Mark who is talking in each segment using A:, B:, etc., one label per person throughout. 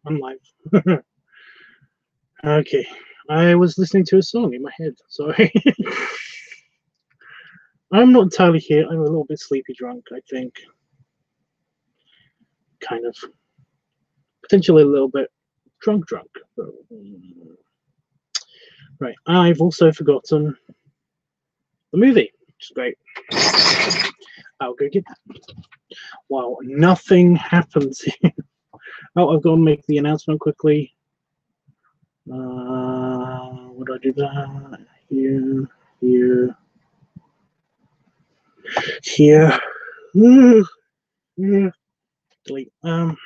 A: I'm live. Okay, I was listening to a song in my head. Sorry. I'm not entirely here. I'm a little bit sleepy drunk, I think. Kind of. Potentially a little bit drunk. But, right. I've also forgotten the movie, which is great. I'll go get that. Wow, nothing happens here. Oh, I've got to make the announcement quickly. What do I do that? Here. Delete. Okay.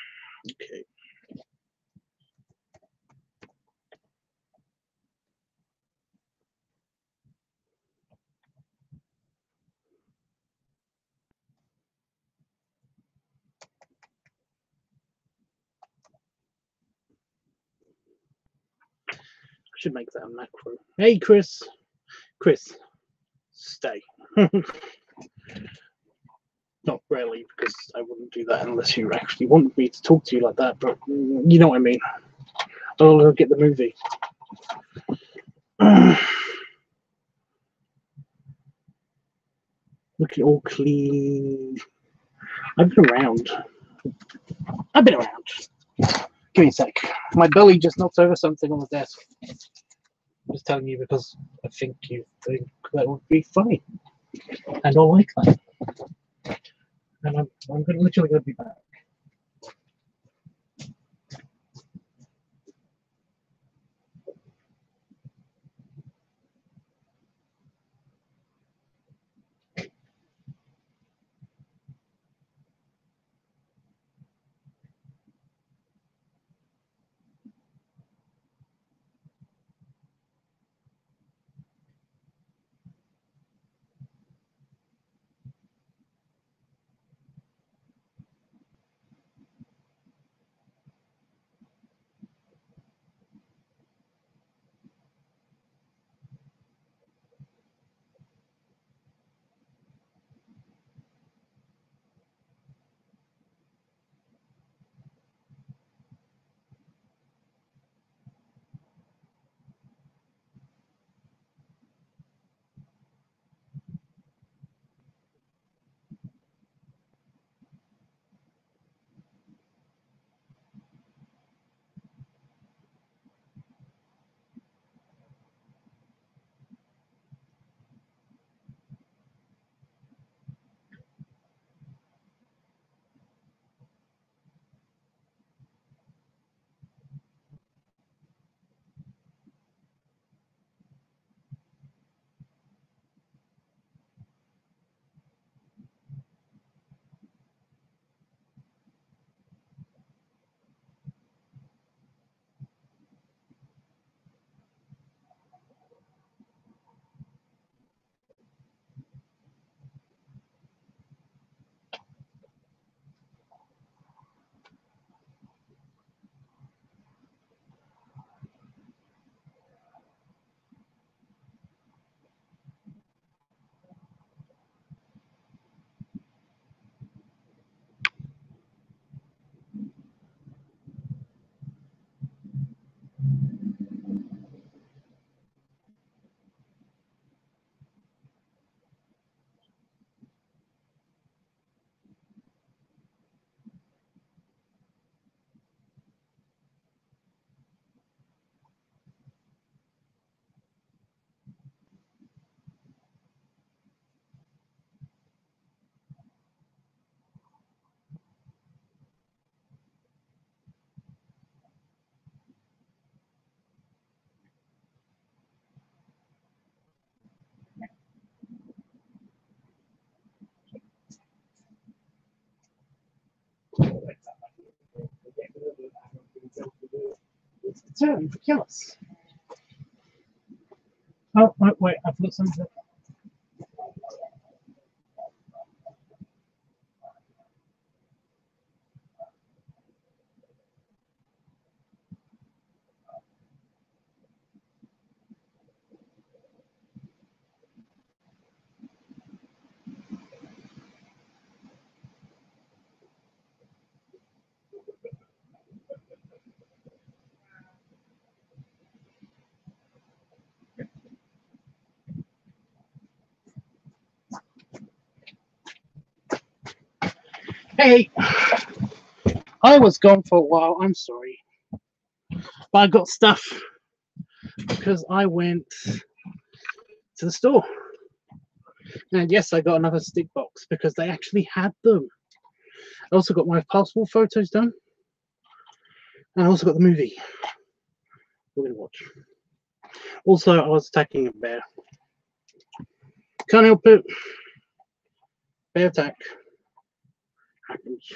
A: I should make that a macro. Hey, Chris. Chris, stay. Not really, because I wouldn't do that unless you actually want me to talk to you like that, but you know what I mean. I'll go get the movie. Looking all clean. I've been around. Give me a sec. My belly just knocked over something on the desk. I'm just telling you because I think you think that would be funny. And I'll like that. And I'm literally going to be back. Turn for chaos. Oh, wait, I've got something. Hey, I was gone for a while. I'm sorry, but I got stuff because I went to the store. And yes, I got another stick box because they actually had them. I also got my passport photos done. And I also got the movie we're going to watch. Also, I was attacking a bear. Can't help it. Bear attack. Happens.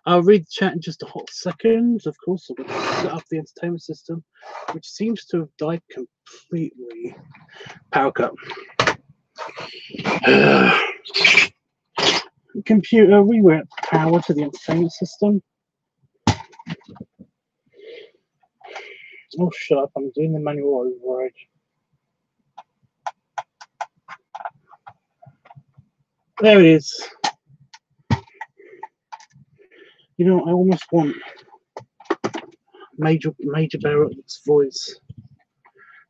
A: I'll read the chat in just a hot second. Of course, I'm going to set up the entertainment system, which seems to have died completely. Power cut. Computer, we were at power to the entertainment system. Oh, shut up. I'm doing the manual override. There it is. You know, I almost want Major Barrett's voice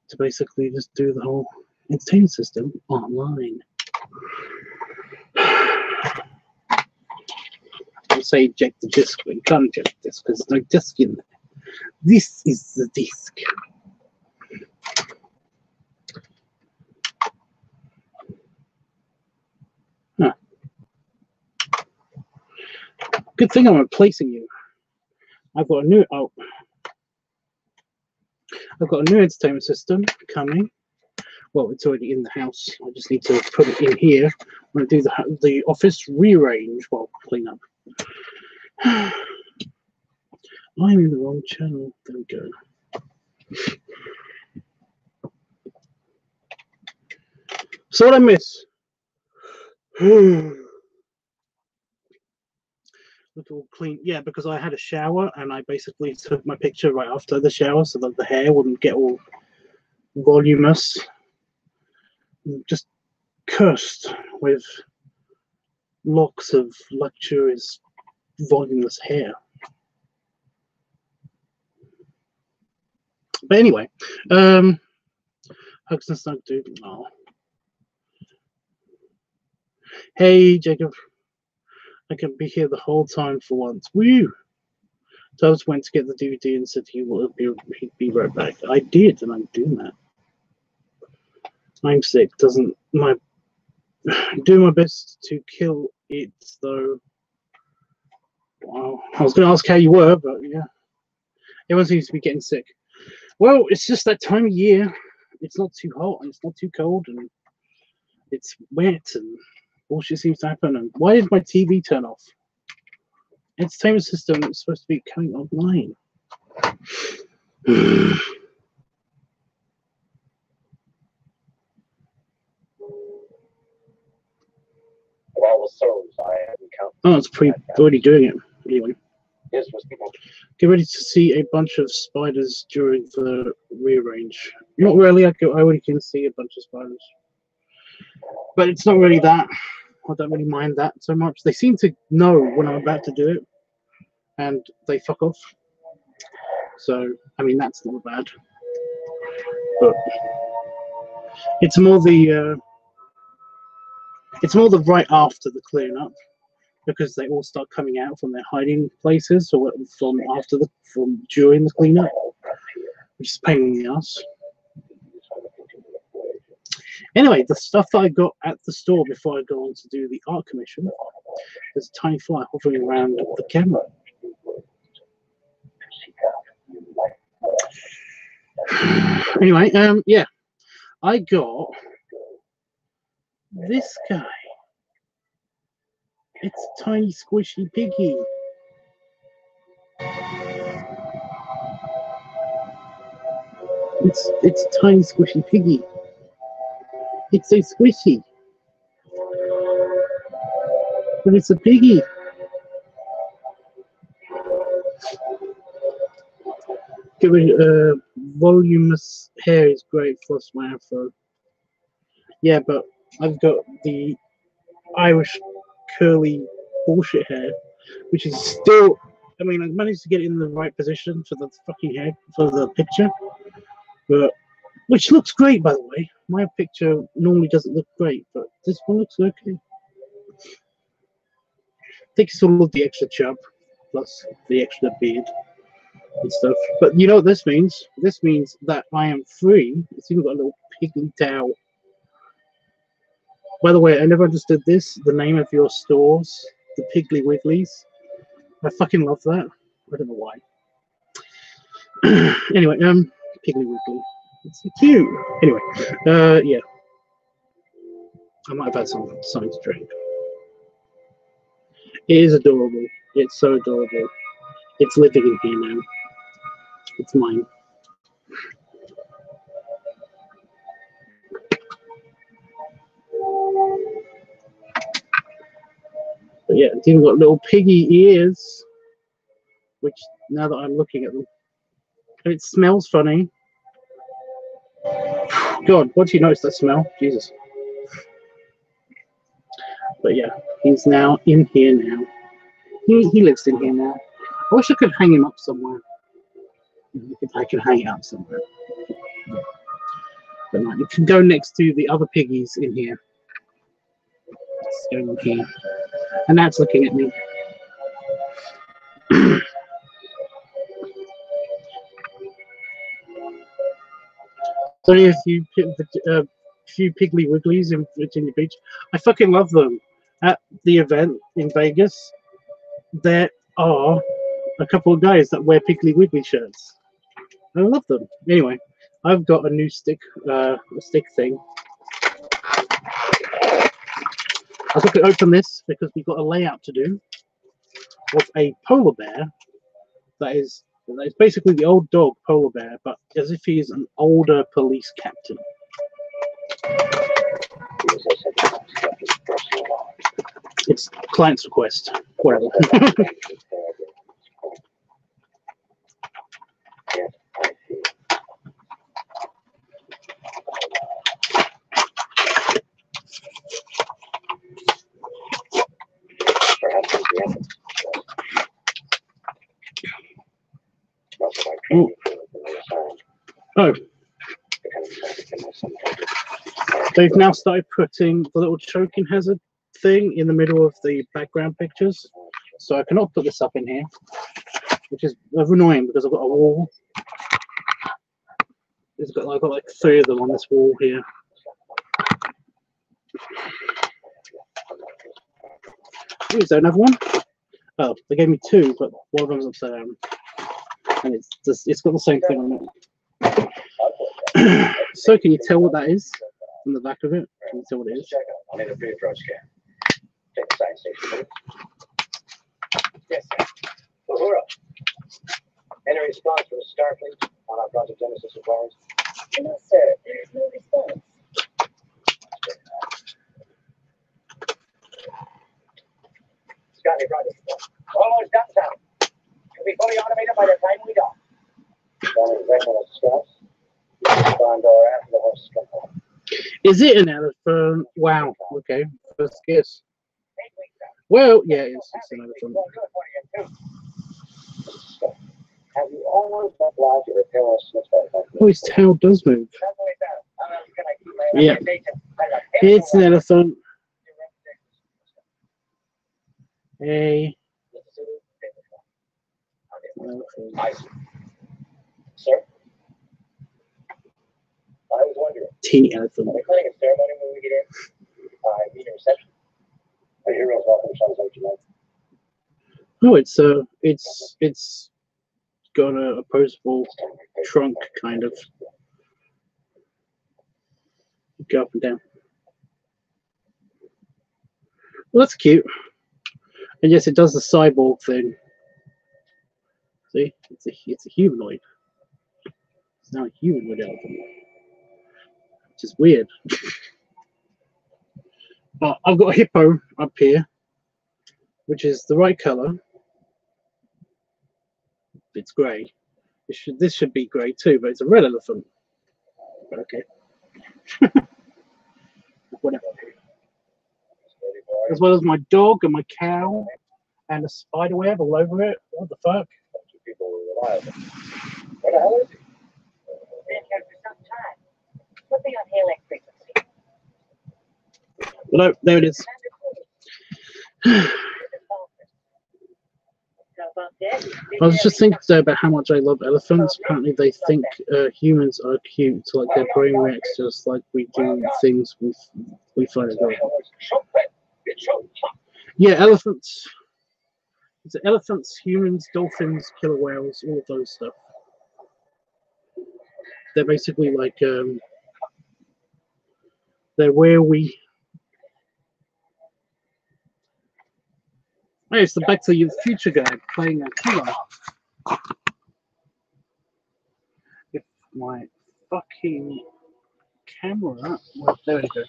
A: to basically just do the whole entertainment system online. I'll say eject the disk, but you can't eject the disk because there's no disk in there. This is the disk. Huh. Good thing I'm replacing you. I've got a new entertainment system coming. Well, it's already in the house. I just need to put it in here. I'm going to do the office rearrange, well, clean up. I'm in the wrong channel. There we go. So what I miss? Little clean, yeah, because I had a shower and I basically took my picture right after the shower so that the hair wouldn't get all voluminous. Just cursed with locks of luxurious, voluminous hair. But anyway, hugs and snug dude. Oh. Hey, Jacob. I can be here the whole time for once. Woo! Tubbs went to get the DVD and said he'd be right back. I did, and I'm doing that. I'm sick. Doing my best to kill it, though. Wow. I was going to ask how you were, but yeah. Everyone seems to be getting sick. Well, it's just that time of year. It's not too hot and it's not too cold and it's wet and bullshit seems to happen. And why did my TV turn off? Entertainment system is supposed to be coming online. Oh, it's already doing it. Anyway. Get ready to see a bunch of spiders during the rearrange. Not really, I already can see a bunch of spiders. But it's not really that. I don't really mind that so much. They seem to know when I'm about to do it. And they fuck off. So, I mean, that's not bad. But it's more the right after the cleanup, because they all start coming out from their hiding places or from during the cleanup, which is a pain in the ass. Anyway, the stuff that I got at the store before I go on to do the art commission, there's a tiny fly hovering around the camera. Anyway, yeah, I got this guy. It's a tiny squishy piggy. It's a tiny squishy piggy. It's so squishy. But it's a piggy. Voluminous hair is great for my afro. Yeah, but I've got the Irish curly bullshit hair, which is still, I mean, I managed to get it in the right position for the fucking hair, for the picture, but which looks great, by the way. My picture normally doesn't look great, but this one looks okay. think it's all of the extra chub plus the extra beard and stuff. But you know what this means? This means that I am free. It's even got a little piggly tail. By the way, I never understood this. The name of your stores, the Piggly Wigglies. I fucking love that. I don't know why. Anyway, Piggly Wiggly. It's so cute. Anyway, yeah. I might have had something to drink. It is adorable. It's so adorable. It's living in here now. It's mine. But yeah, it's even got little piggy ears, which now that I'm looking at them, and it smells funny. God, what do you notice that smell? Jesus. But yeah, he's now in here now. He lives in here now. I wish I could hang him up somewhere. If I could hang it up somewhere. Yeah. But no, it can go next to the other piggies in here. It's going on here. And now it's looking at me. So yeah, a few Piggly Wigglies in Virginia Beach. I fucking love them. At the event in Vegas, there are a couple of guys that wear Piggly Wiggly shirts. I love them. Anyway, I've got a new stick thing. I got to open this because we've got a layout to do of a polar bear that is basically the old dog polar bear, but as if he is an older police captain. It's client's request. Whatever. Oh. They've now started putting the little choking hazard thing in the middle of the background pictures. So I cannot put this up in here, which is annoying because I've got a wall. I've got like 3 of them on this wall here. Oh, is there another one? Oh, they gave me 2, but one of them's upside down. And it's got the same thing on it. So can you tell what that is from the back of it? Can you tell what it is?
B: I need a pre-approach scan. Take the science station. Yes, sir. Uhura. Any response from Starfleet on our Project Genesis requirements?
C: No, sir. There's no response.
B: Scotty, Project. Almost done, Tom. It'll be fully automated by the time we dock. Running regular steps. Barn door after the horses come home.
A: Is it an elephant? Wow. Okay. First guess. Well, yeah, it's an elephant.
B: Have you always applied to repair a Smith?
A: Oh, his tail does move. Yeah. It's an elephant. Hey.
B: Sir? I was wondering.
A: Teeny elephant.
B: Are we planning a ceremony when we get in? Meet a reception? A hero's welcome sounds like you know.
A: No, it's got a opposable trunk kind of. Go up and down. Well, that's cute. And yes, it does the cyborg thing. See, it's a humanoid. It's now a humanoid elephant, which is weird. But I've got a hippo up here, which is the right color. It's grey. This should be grey too, but it's a red elephant. But okay. Whatever. As well as my dog and my cow and a spider web all over it. What the fuck?
B: People were reliable. What the hell is he?
C: Been here for some time. Put me on hailing frequency.
A: No, there it is. I was just thinking today about how much I love elephants. Apparently, they think humans are cute, so like their brain reacts just like we do things we find adorable. Yeah, elephants. It's elephants, humans, dolphins, killer whales, all of those stuff. They're basically like they're where we. Hey, it's the Back to the Future guy playing a killer. If my fucking camera, well, there we go.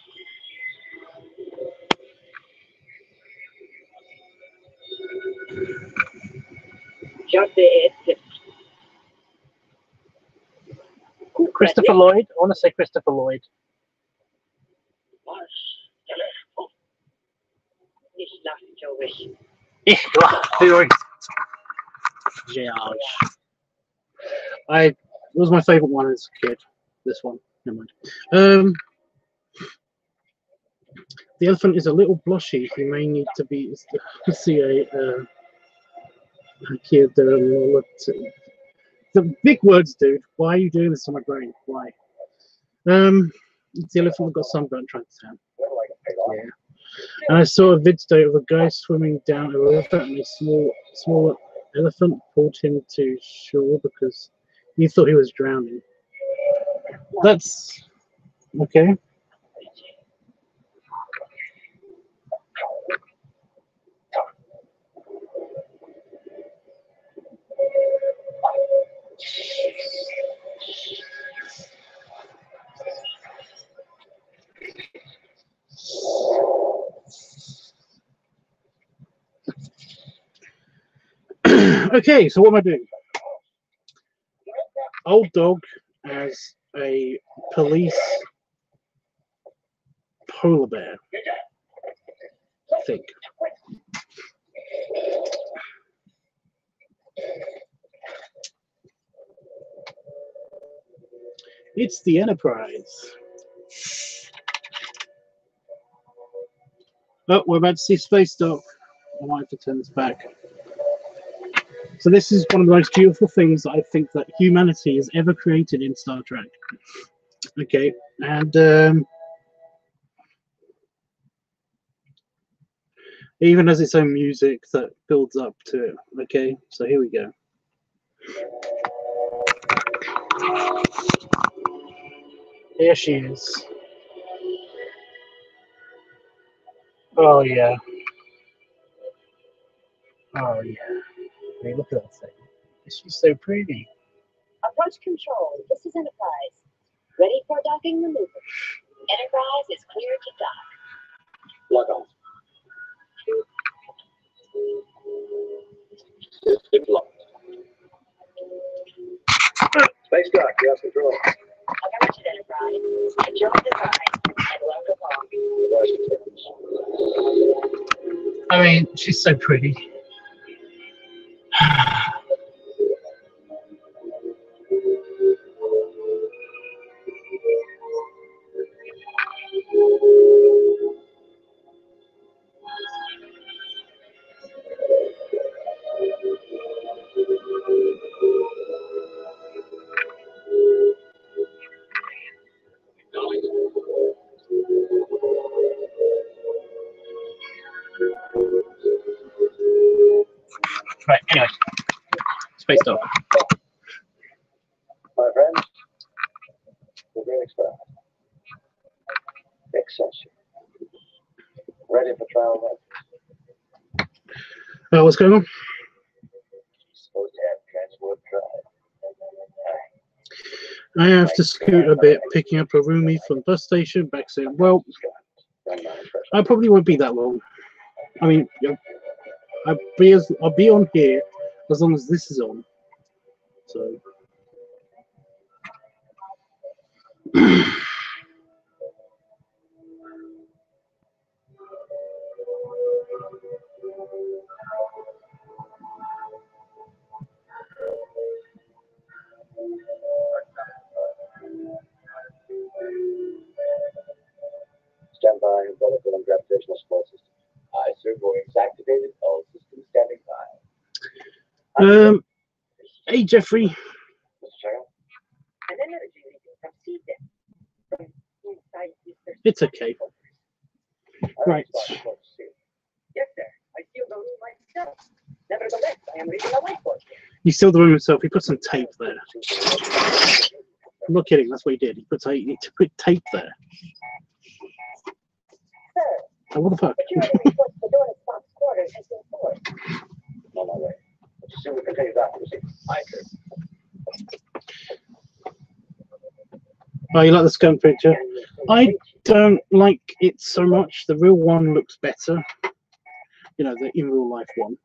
A: Christopher Lloyd. I want to say Christopher Lloyd. George. It was my favorite one as a kid. This one, never mind. The elephant is a little blushy. He may need to be see a kid. The big words, dude. Why are you doing this to my brain? Why? It's the elephant that got sunburnt trying to tan. Yeah. And I saw a vid today of a guy swimming down a river, and a small elephant pulled him to shore because he thought he was drowning. That's okay. Okay, so what am I doing? Old dog as a police polar bear. I think. It's the Enterprise. Oh, we're about to see space dock. I might have to turn this back. So this is one of the most beautiful things that I think that humanity has ever created in Star Trek. Okay, and it even has its own music that builds up to it. Okay, so here we go. Here she is. Oh yeah. Oh yeah. Hey, look at that thing. She's so pretty.
C: Approach control. This is Enterprise. Ready for docking maneuver. Enterprise is clear to dock.
B: Lock on. It's locked. Space dock, you have control.
C: Attention, Enterprise. Enjoy the ride and welcome home.
A: I mean, she's so pretty. Right, anyway. Space dock.
B: My friends, the great experiment. Excelsior. Ready for trial run.
A: What's going on?
B: Supposed to have transport drive.
A: I have to scoot a bit, picking up a roomie from the bus station, back soon. Well, I probably won't be that long. I mean, I'll be on here as long as this is on. So.
B: Stand by, vertical and gravitational support system. I, sir, Boeing's activated, all systems standing by.
A: Hey, Jeffrey.
B: Mr. Cheryl?
C: An energy reading from CDEC. From inside Mr.
A: It's okay. Right.
C: Yes, sir. I feel the room myself. Nevertheless, I am reading a whiteboard.
A: He sealed the room himself. He put some tape there. I'm not kidding. That's what he did. He put tape there.
C: Sir,
A: Oh, what the fuck?
C: security reports the door to Spock's quarters has been forced.
B: On my way. Let's assume we continue that. Aye, sir.
A: Oh, you like the scum picture? I don't like it so much. The real one looks better. You know, the in real life one.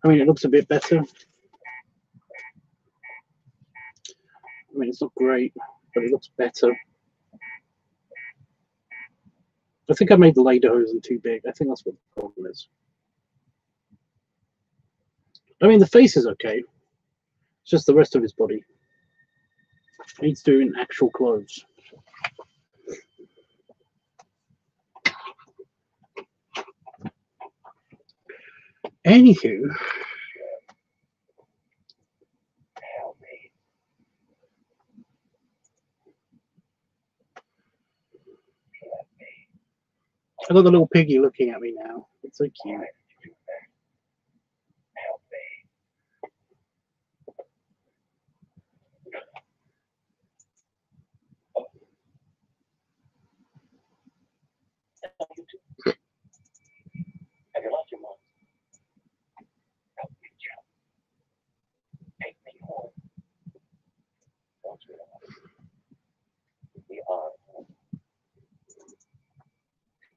A: I mean, it looks a bit better. I mean, it's not great, but it looks better. I think I made the lederhosen too big. I think that's what the problem is. I mean, the face is okay. It's just the rest of his body. He needs to do in actual clothes. Anywho.
B: Help me.
A: I got the little piggy looking at me now. It's so cute.
B: Help me. Have you lost your mind? Help me, Joe. Take me home. Don't you know? We are home.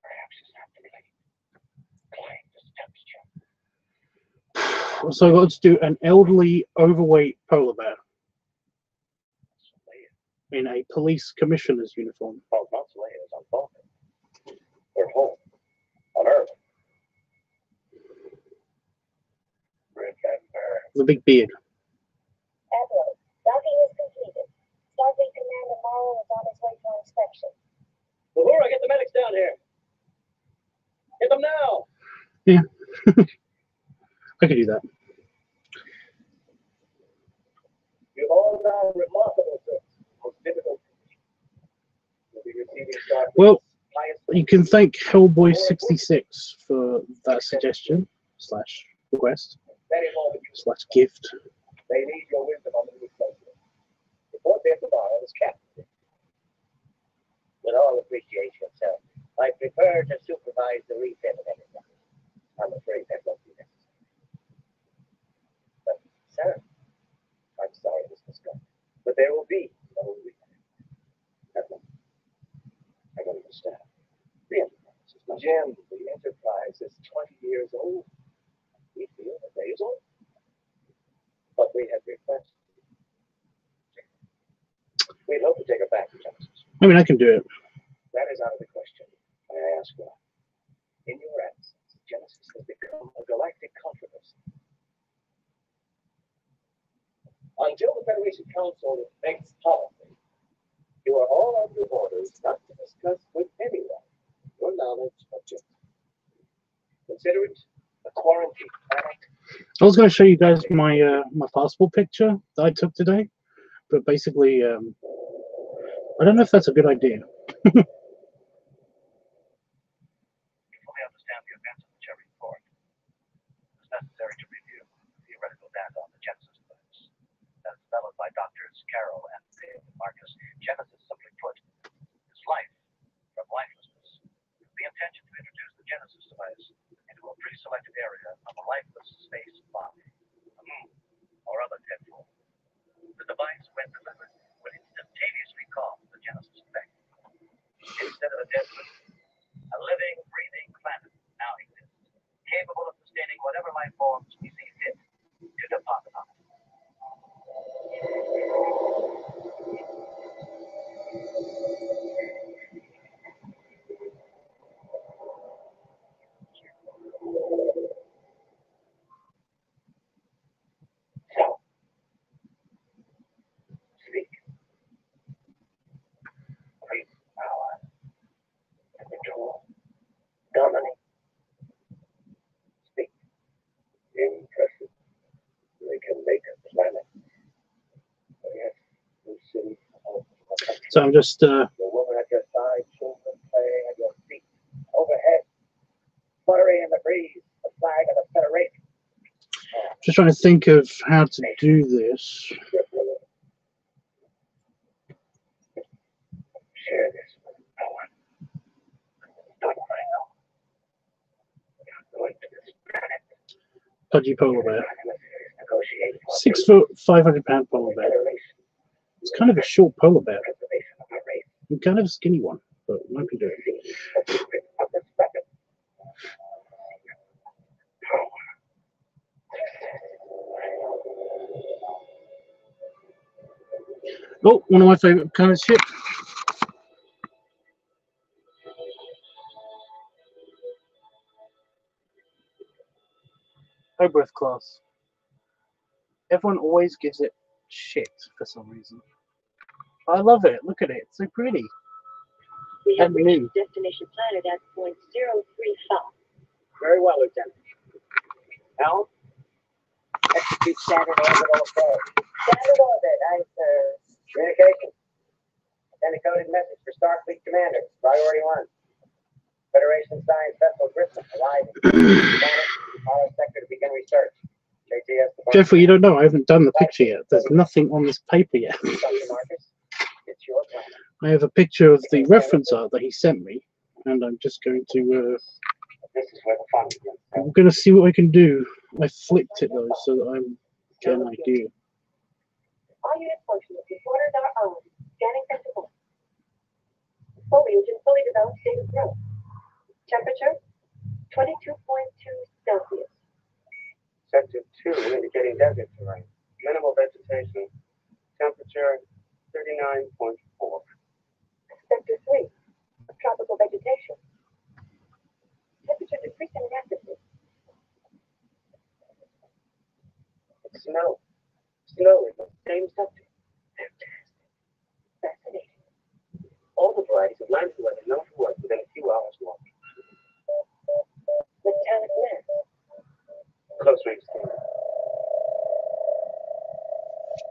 B: Perhaps it's not too late. Climb the steps, Joe.
A: So I got to do an elderly, overweight polar bear in a police commissioner's uniform.
B: Well, Consolation is on Vulcan. We're home. On Earth. Remember.
A: With a big beard.
C: Admiral, docking is completed. Starfleet Commander Morrow is on his way for inspection.
B: Uhura, get the medics down here. Get them now.
A: Yeah. I could do that.
B: You've all done remarkable, sir. Most difficult. You'll be receiving
A: Well,
B: highest
A: you can thank Hellboy66 for that suggestion slash request
B: very moment you
A: slash gift.
B: They need your wisdom on the new president. Report there tomorrow as captain. With all appreciation, sir, I prefer to supervise the refit of everything. I'm afraid that won't be necessary. But, sir, I'm sorry this was done. But there will be no refit. I don't understand. The Enterprise is not. Jim, the Enterprise is 20 years old. We feel that day is old. But we have requested. We'd hope to take her back to Genesis.
A: I mean, I can do it.
B: That is out of the question. May I ask why? In your absence, Genesis has become a galactic controversy. Until the Federation Council makes policy, you are all under orders not to discuss with anyone your knowledge of Genesis. Consider it a quarantine panic.
A: I was going to show you guys my my passport picture that I took today, but basically, I don't know if that's a good idea.
B: Fully understand the events of the Cherry Report. It is necessary to review theoretical data on the Genesis events. As developed by Doctors Carroll and Marcus, Genesis, simply put, is life from lifelessness. The intention to introduce the Genesis device into a pre-selected area of a lifeless space body, a moon, or other dead world. The device, when delivered, would instantaneously cause the Genesis effect. Instead of a dead moon, a living, breathing planet now exists, capable of sustaining whatever life forms we see fit to deposit on it. So, speak. Great power. Control. Dominate. Speak. In
A: So I'm just
B: The woman at your side, children playing at your feet. Overhead, fluttering in the breeze, the flag of the Federation.
A: just trying to think of how to do this.
B: Share this with no one. Not what I know. Not going to this planet.
A: Pudgy polar bear.
B: Negotiate for
A: 6 foot, 500-pound polar bear.
B: Federation.
A: It's kind of a short polar bear.
B: Preservation of our race.
A: And kind of a skinny one, but it might be doing.
B: The secret of this weapon.
A: Oh, one of my favorite kind of ship. Oberth class. Everyone always gives it shit for some reason. I love it. Look at it. It's so pretty.
C: We have
A: And
C: reached
A: new.
C: destination planet at point 035.
B: Very well, Lieutenant. Now, execute standard orbital approach. Standard orbit, aye, sir. Communication. Send a coded message for Starfleet Commander. Priority 1. Federation science vessel Grissom arriving. Planet, Apollo sector to begin research. JTS.
A: Jeffrey, you don't know. I haven't done the picture yet. There's nothing on this paper yet.
B: Dr. Marcus, it's your planet.
A: I have a picture of the reference art that he sent me, and I'm just going to.
B: This is where the fun begins.
A: I'm going to see what I can do. I flipped it though, so that I get an idea.
C: All unit functions, reporters are on. Scanning principle. Foliage in fully developed state of growth. Temperature, 22.2 Celsius.
B: Sector 2 indicating desert terrain. Minimal vegetation. Temperature 39.4.
C: Sector 3, tropical vegetation. Temperature decreasing rapidly.
B: Snow. Snow in the same sector.
C: Fantastic. Fascinating.
B: All the varieties of land weather known to work within a few hours walk.
C: Metallic mass.
B: Close range scan.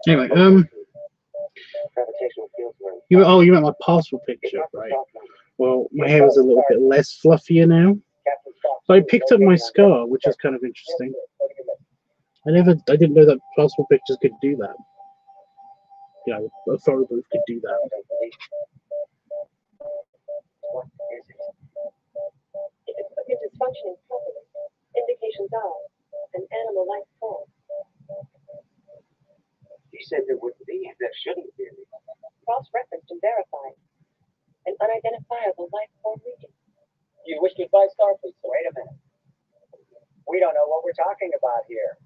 A: Anyway,
B: Gravitational fields were
A: you meant my passport picture, right? Well, my hair is a little bit less fluffier now. So I picked up my scar, which is kind of interesting. I didn't know that passport pictures could do that. You know, a photo booth could do that.
C: If equipment is functioning properly, indications are an animal life form.
B: You said there wouldn't be, there shouldn't be.
C: Cross-referenced and verified. An unidentifiable life form region.
B: You wish to advise Starfleet, so wait a minute. We don't know what we're talking about here.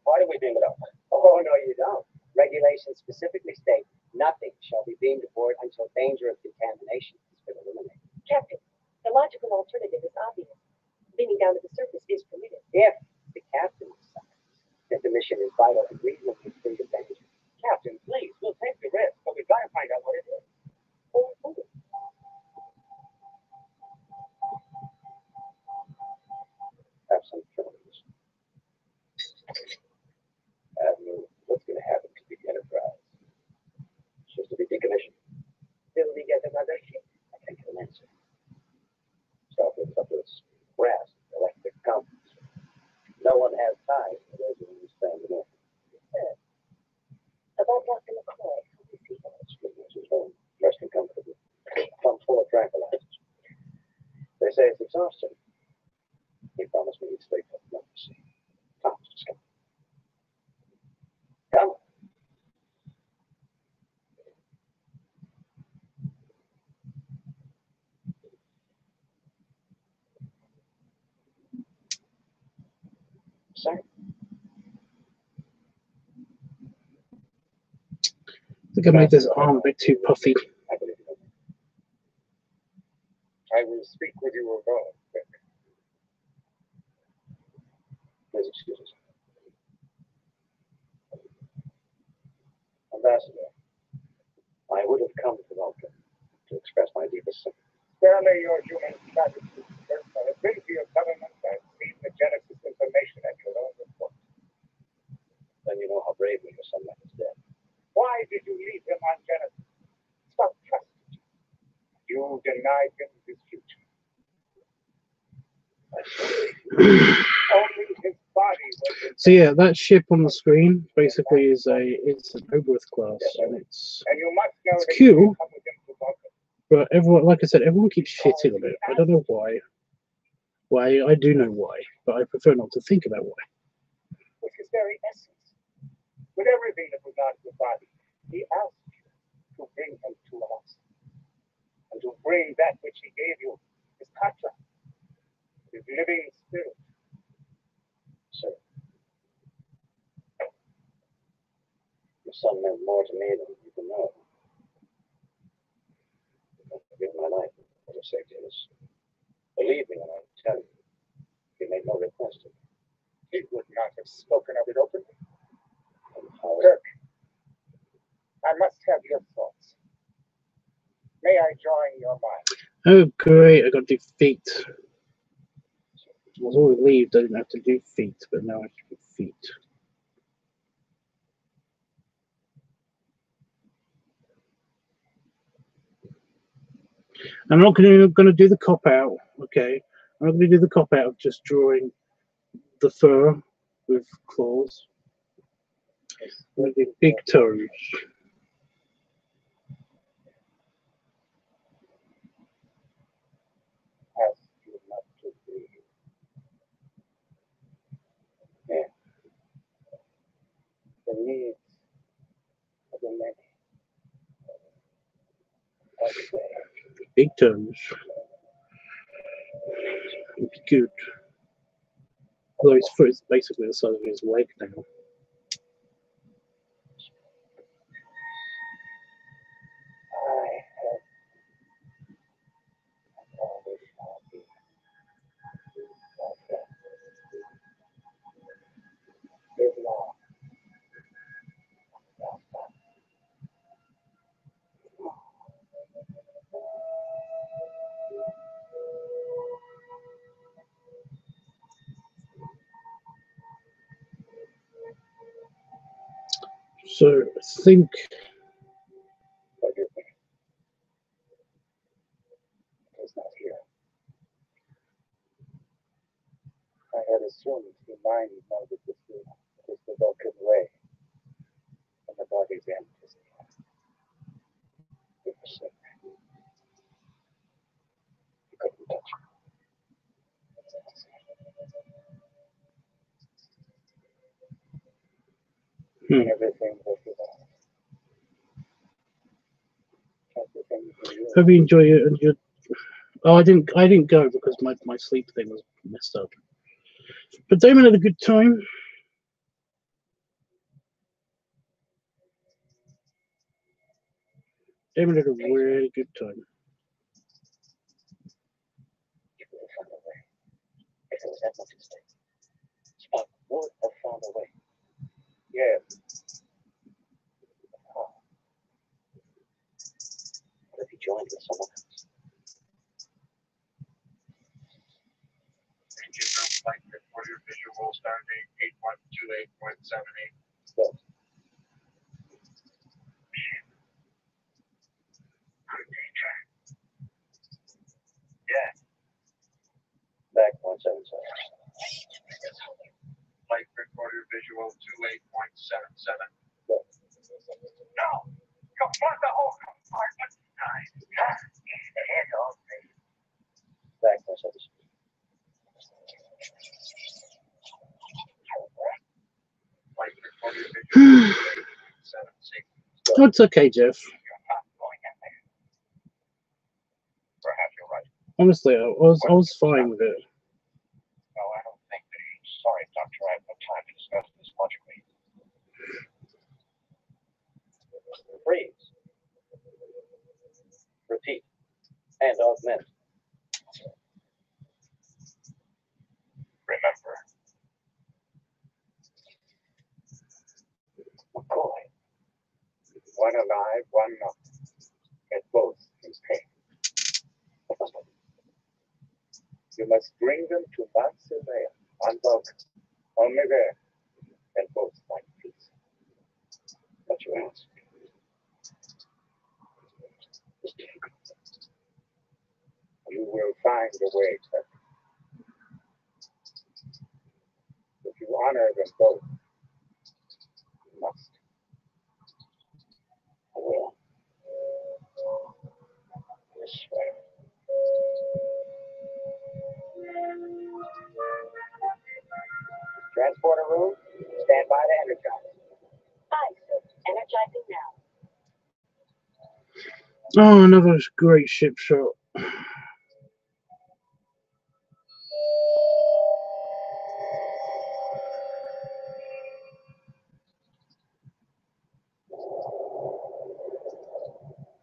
B: Why do we beam it up? Oh, no, you don't. Regulations specifically state nothing shall be beamed aboard until danger of contamination has been eliminated.
C: Captain, the logical alternative is obvious. Beaming down to the surface is permitted.
B: If the captain decides that the mission is vital and reasonably free of danger. Captain, please, we'll take the risk, but we've got to find out what it is.
C: Or who?
B: Have some films. Admiral, what's going to happen to the Enterprise? It's supposed to be decommissioned. Will we get another ship? I can't get an answer. Starfleet's up to its brass electric compass. No one has time for those who understand the mission.
C: About Dr. McCoy, how is he?
B: His home, resting comfortably. Pump full of tranquilizers. They say it's exhaustion. He promised me he'd sleep up enough to see. Come, just come. Come. Sir.
A: I think I made this arm a bit too puffy.
B: I believe you. I will speak with you alone, Vic. Please excuse us. Ambassador, I would have come to Vulcan to express my deepest sympathy. Spare me your human tragedy, sir. I have been to your government and seen the Genesis information at your own report. Then you know how bravely your son met his death. Why did you leave him on Genesis?
C: Stop.
B: denied him his future. Only his body was
A: So yeah, that ship on the screen basically is it's an Oberth class, and it's
B: and you must know
A: It's
B: that
A: cute.
B: you come with him to Vulcan.
A: but everyone, like I said, everyone keeps shitting on it. I don't know why. Why I do know why, but I prefer not to think about why.
B: With his very essence, with everything that was not his body, he asked you to bring him to us, and to bring that which he gave you, his katra, his living spirit. Sir, your son meant more to me than you can know. I've given my life for the sake of this. Believe me when I tell you, he made no request of me. He would not have spoken of it openly. Kirk, I must have your thoughts. May I join your mind?
A: Oh great, I got to do feet. I was always relieved I didn't have to do feet, but now I have to do feet. I'm not going to do the cop out, okay? I'm not going to do the cop out of just drawing the fur with claws. I'm going to do big toes.
B: Ask you not to breathe. Yeah. The needs of the many.
A: Big toes. It'd be good. Although his foot is basically the size of his leg now.
B: I have always shall be your friend. Live long.
A: So I think
B: Forgive me. It was not here. I had assumed the mind knows it is the Vulcan way, and the body's end is the end. It was sick. You couldn't touch me. Everything that you want. Everything that you
A: hope you enjoy it. And you, oh, I didn't go because my sleep thing was messed up. But Damon had a good time. Damon had a really good time.
B: would have found a way. If there was that much at stake, Spock would have found a way. Yes. How? What if he joined with someone else?
D: Engine room flight recorder visual stardate 8128.78.
B: Yes.
D: Yeah.
B: Back 177.
D: Flight recorder visual 28.77.
B: Yes.
D: No! You want the whole compartment? Nice. Head on me.
B: Back 177.
D: Flight recorder visual 28.76.
A: Oh, it's okay, Jeff.
D: You're not going in there. Perhaps you're right.
A: Honestly, I was fine with it.
D: No, I don't think that he's sorry, Doctor. I have no time to discuss this logically.
B: Freeze. Repeat. And augment.
D: Remember,
B: McCoy. One alive, one not. And both in pain. You must bring them to Mount Surveyor on Vulcan. Only there. And both find peace. But you ask. It's difficult. will find a way, sir. If you honor them both, you must. I will. This way. Transporter room, stand by to energize.
C: Aye, sir. Energizing now.
A: Oh, another great ship shot.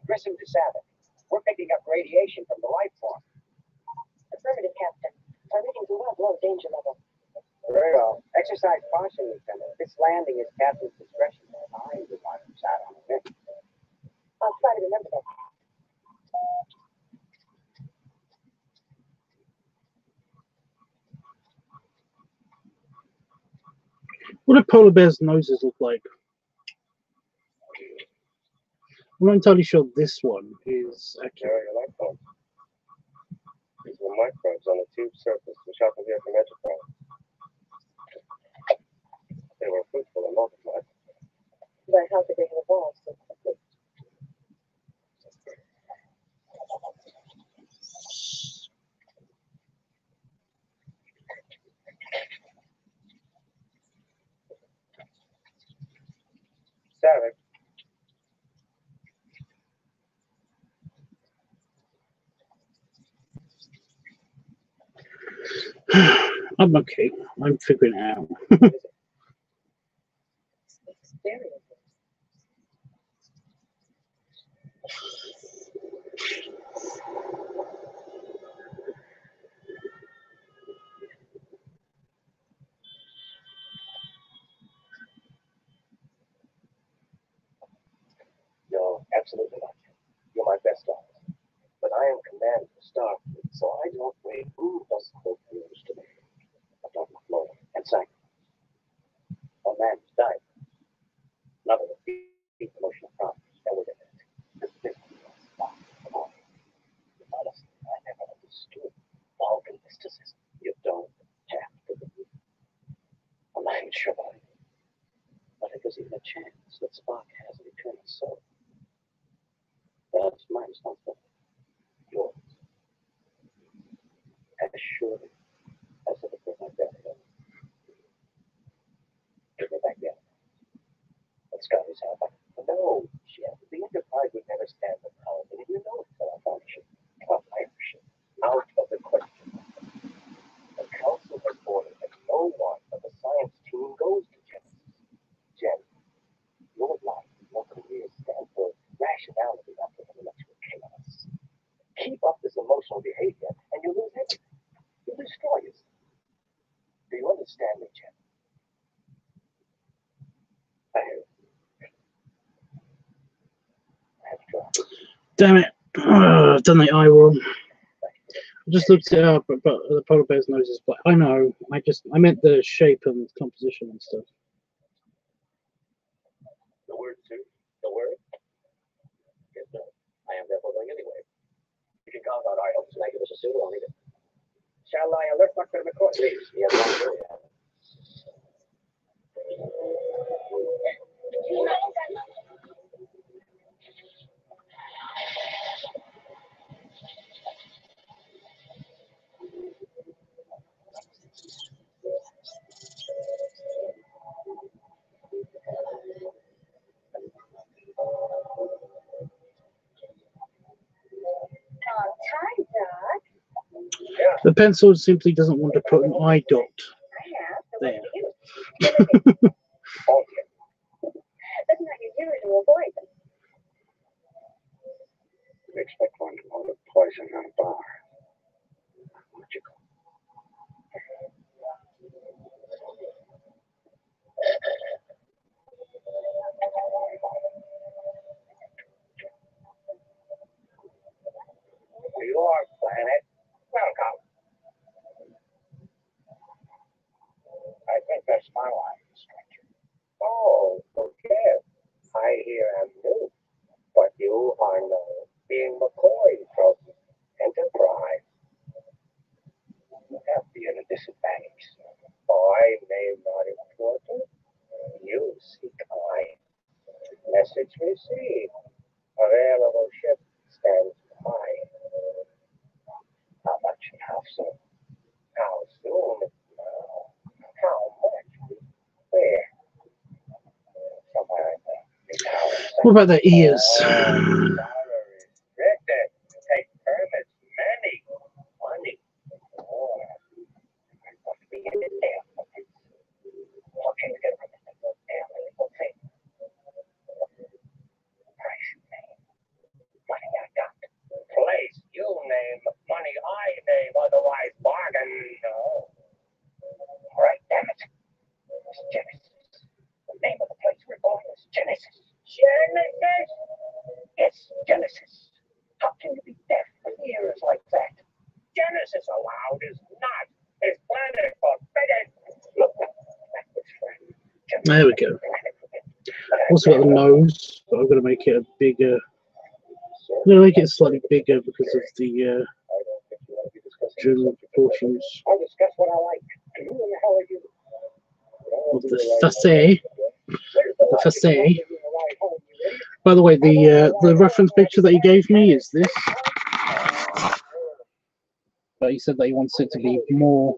B: Grissom to Sabbath. We're picking up radiation from the life form.
C: Affirmative, Captain. Our readings are well below danger level.
B: Very well. Exercise caution, Lieutenant. This landing is Captain's discretion. I would want to sat on it.
C: I'll try to remember that.
A: What do polar bears' noses look like? I'm not entirely sure this one is accurate.
B: There are your light bulbs. These were microbes on the tube surface, which often here from enterprise. They were fruitful and multiplied.
C: But how could they have evolved so quickly?
B: Savage.
A: I'm okay. I'm figuring it out.
C: Experience.
B: No, absolutely not. You're my best officer. But I am command of the Starfleet, so I don't weigh who doesn't hold news to me. I don't look low and sacrifice. A man has died. Another will feed emotional problems. And we're going to this business. Honestly, I never understood Vulcan mysticism. You don't have to believe. I'm not even sure about it. But if there's even a chance that Spock has an eternal soul, that's my responsibility. Yours. As surely as if it were my burial. Give me back the other. But Scott is out. No, Jeff. The Enterprise would never stand for power. And you know it's our function. Our ownership. Out of the question. The Council has ordered that no one of the science team goes to Genesis. Jen, your life, your career stand for rationality after intellectual chaos. Keep up this emotional behavior and you'll lose everything. You'll destroy yourself. Do you understand me, Jen? I hear it. I have tried.
A: Damn it. I've done the eye roll. I just looked it up, but the polar bear's nose is black. I know. I meant the shape and composition and stuff.
B: The word, too? The word? Yes, no. I am therefore going anyway. You can count on our help tonight. Give us a suit. I'll need it. Shall I alert Dr. McCoy? Please. Yes, I'll do it.
C: Time, Doc.
A: The pencil simply doesn't want to put an eye dot
C: I have. So
A: there.
C: what's the use?
B: Okay.
C: That's not your usual poison.
B: You expect one to order poison on a bar. Logical. New York, planet. Welcome. I think that's my line, stranger. Oh, okay. I here am new. But you are known being McCoy from Enterprise. name not important. You seek I. Message received. Available ship stands by. How much? How soon? How soon? How much? Where? Somewhere in the tower.
A: What about the ears?
B: Restricted. Take permits. Many. Money. More. Must be in it there. Okay, get rid of the damn little thing. Price name. Money I got. Place you name. Money I name. Otherwise bargain. No. All right, damn it. It's Genesis. The name of the place we're going is Genesis. Genesis? It's Genesis. How can you be deaf for ears like that? Genesis allowed is not. It's planet forbidden. Look, backwards, friend.
A: There we go. Also got the nose, but I'm going to make it a bigger. I'm going to make it slightly bigger because of the general proportions
B: I'll discuss what I like. Who the hell are you?
A: of the facet. The facet. By the way, the reference picture that he gave me is this. But he said that he wants it to be more,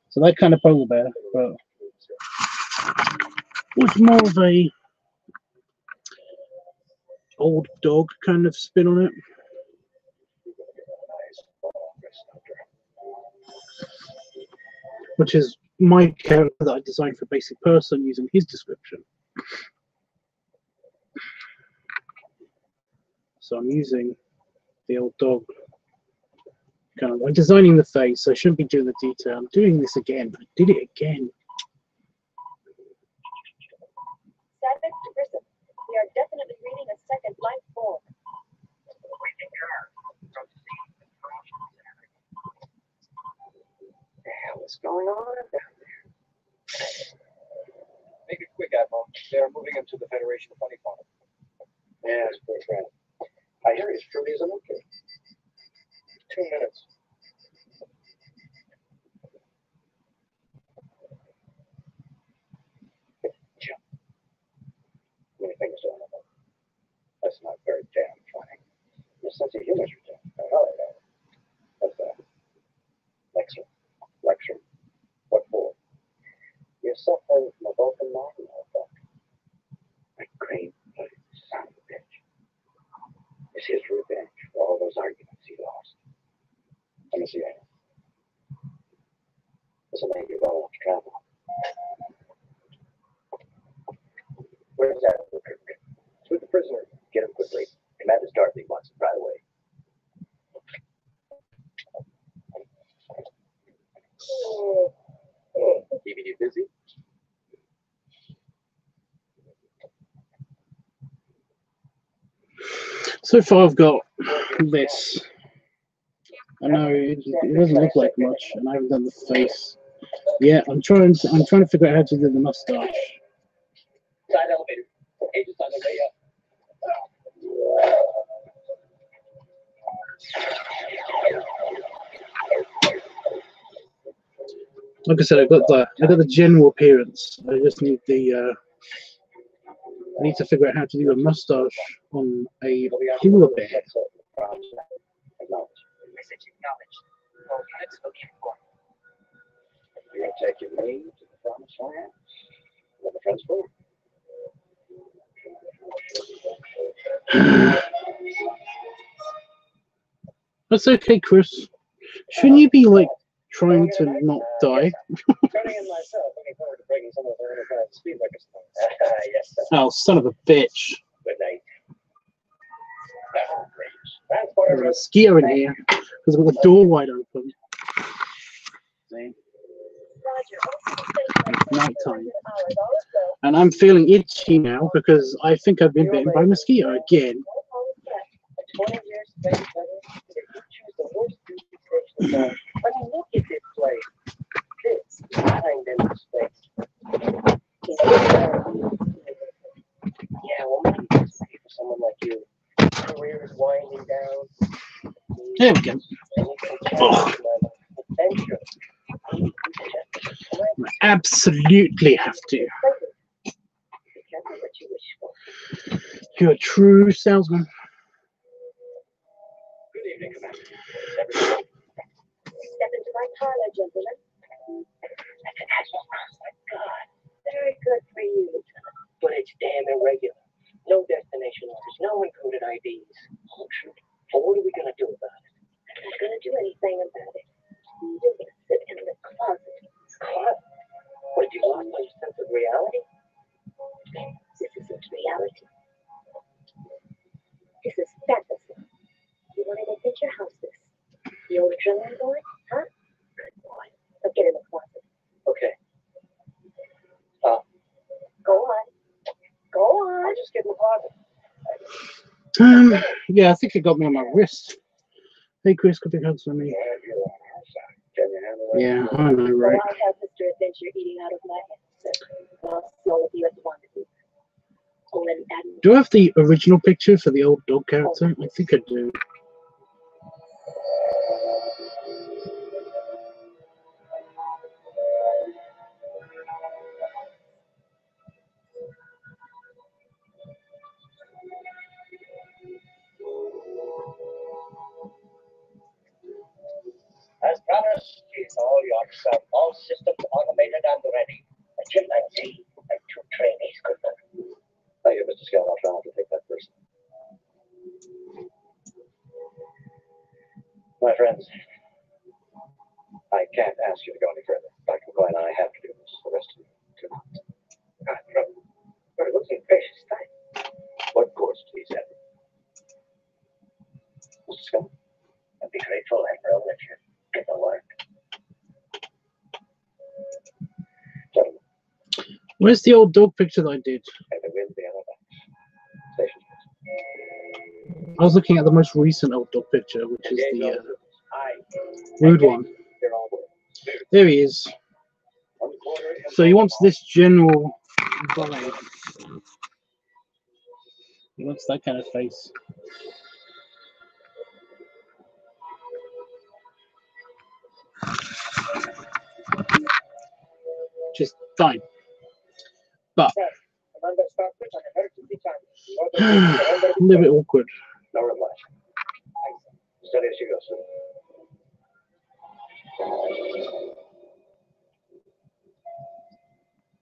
A: so that kind of polar bear, but with more of a old dog kind of spin on it. Which is my character that I designed for Basic Person using his description. So I'm using the old dog. Kind of, I'm designing the face, so I shouldn't be doing the detail. I'm doing this again. I did it again.
C: Savage to Grissom. We are definitely reading a second life form.
B: What the hell is going on down there?
E: Make it quick, Admiral. They are moving him to the Federation of Funny Farm.
B: Yes, poor friend. I hear his truly isn't okay. 2 minutes. Jump. Many things don't know. That's not very damn funny. Your sense of humor is ridiculous. Oh, no. What's that? Lecture. Lecture. What for? You're suffering from a broken mind, motherfucker. That great son of a bitch. It's his revenge for all those arguments he lost. Let me see that. This will make you well enough to travel. Where's that? It's with the prisoner. Get him quickly. Commander Dartley wants him right away. Keeping you busy?
A: So far I've got this. I know it doesn't look like much, and I haven't done the face. Yeah, I'm trying to figure out how to do the mustache.
B: Side elevator. Agents on the way up.
A: Like I said, I got the general appearance. I just need the I need to figure out how to do a mustache on a polar bear.
B: Message acknowledged. All units looking for. You're going to take your maid to the promised land? What the friends for?
A: That's okay, Chris. Shouldn't you be like trying to not die?
B: Turning in myself, looking forward to breaking some of the enterprise speed records. Yes, sir.
A: Oh, son of a bitch.
B: Good night.
A: There's a skier in here because I've got the door wide open. See? It's night time. And I'm feeling itchy now because I think I've been bitten by a mosquito again.
B: 20 years space better. If you choose the worst duty station, I mean, look at this place. This behind empty space. Yeah, well, maybe it's safe for someone like you. Career is winding down.
A: There we go.
B: And you can check my adventure.
A: My absolutely have to.
C: Be careful what you wish for.
A: You're a true salesman.
B: Good evening, Commander.
C: Step into my parlor, gentlemen. Very good for you, Lieutenant.
B: But it's damn irregular. No destination orders, no encoded IDs. Oh, true. Well, what are we going to do about it?
C: I'm not going to do anything about it. You're going to sit in the closet.
B: What? What, you lost my sense of reality?
C: This isn't reality. This is fantasy. You wanted to picture house this. The old drilling board, huh? Good boy. Now get in the closet.
B: Okay.
C: Go on. Go on.
B: I'll just get in the closet.
A: Yeah, I think it got me on my wrist. Hey, Chris, could you help me?
B: Can you handle it?
A: Yeah, I know,
C: So
A: right?
C: I'll have Mr. Adventure eating out of my head, sir. I'll smell with you at the rendezvous. Oh, and Admiral.
A: Do I have the original picture for the old dog character? I think I do.
B: As promised, it's all yours, sir. All systems automated and ready. A chimpanzee and 2 trainees, good luck. Thank you, Mr. Scott. I'll try not to take that person. My friends, I can't ask you to go any further. Dr. McCoy and I have to do this. The rest of you cannot. We're losing precious time. What course, please, Edward? Mr. Scott? I'd be grateful, Admiral, if you get the work. Gentlemen,
A: Where's the old dog picture that I did?
B: and the wind be on our backs. Station.
A: I was looking at the most recent old dog picture, which is
B: Engage all
A: the
B: systems. Aye.
A: rude one.
B: You're all work.
A: There he is.
B: 1/4
A: So he wants this general vibe. He wants that kind of face. Just fine. But
B: Commander Stockbridge on emergency time.
A: a little bit awkward.
B: No reply. Steady as she goes, sir.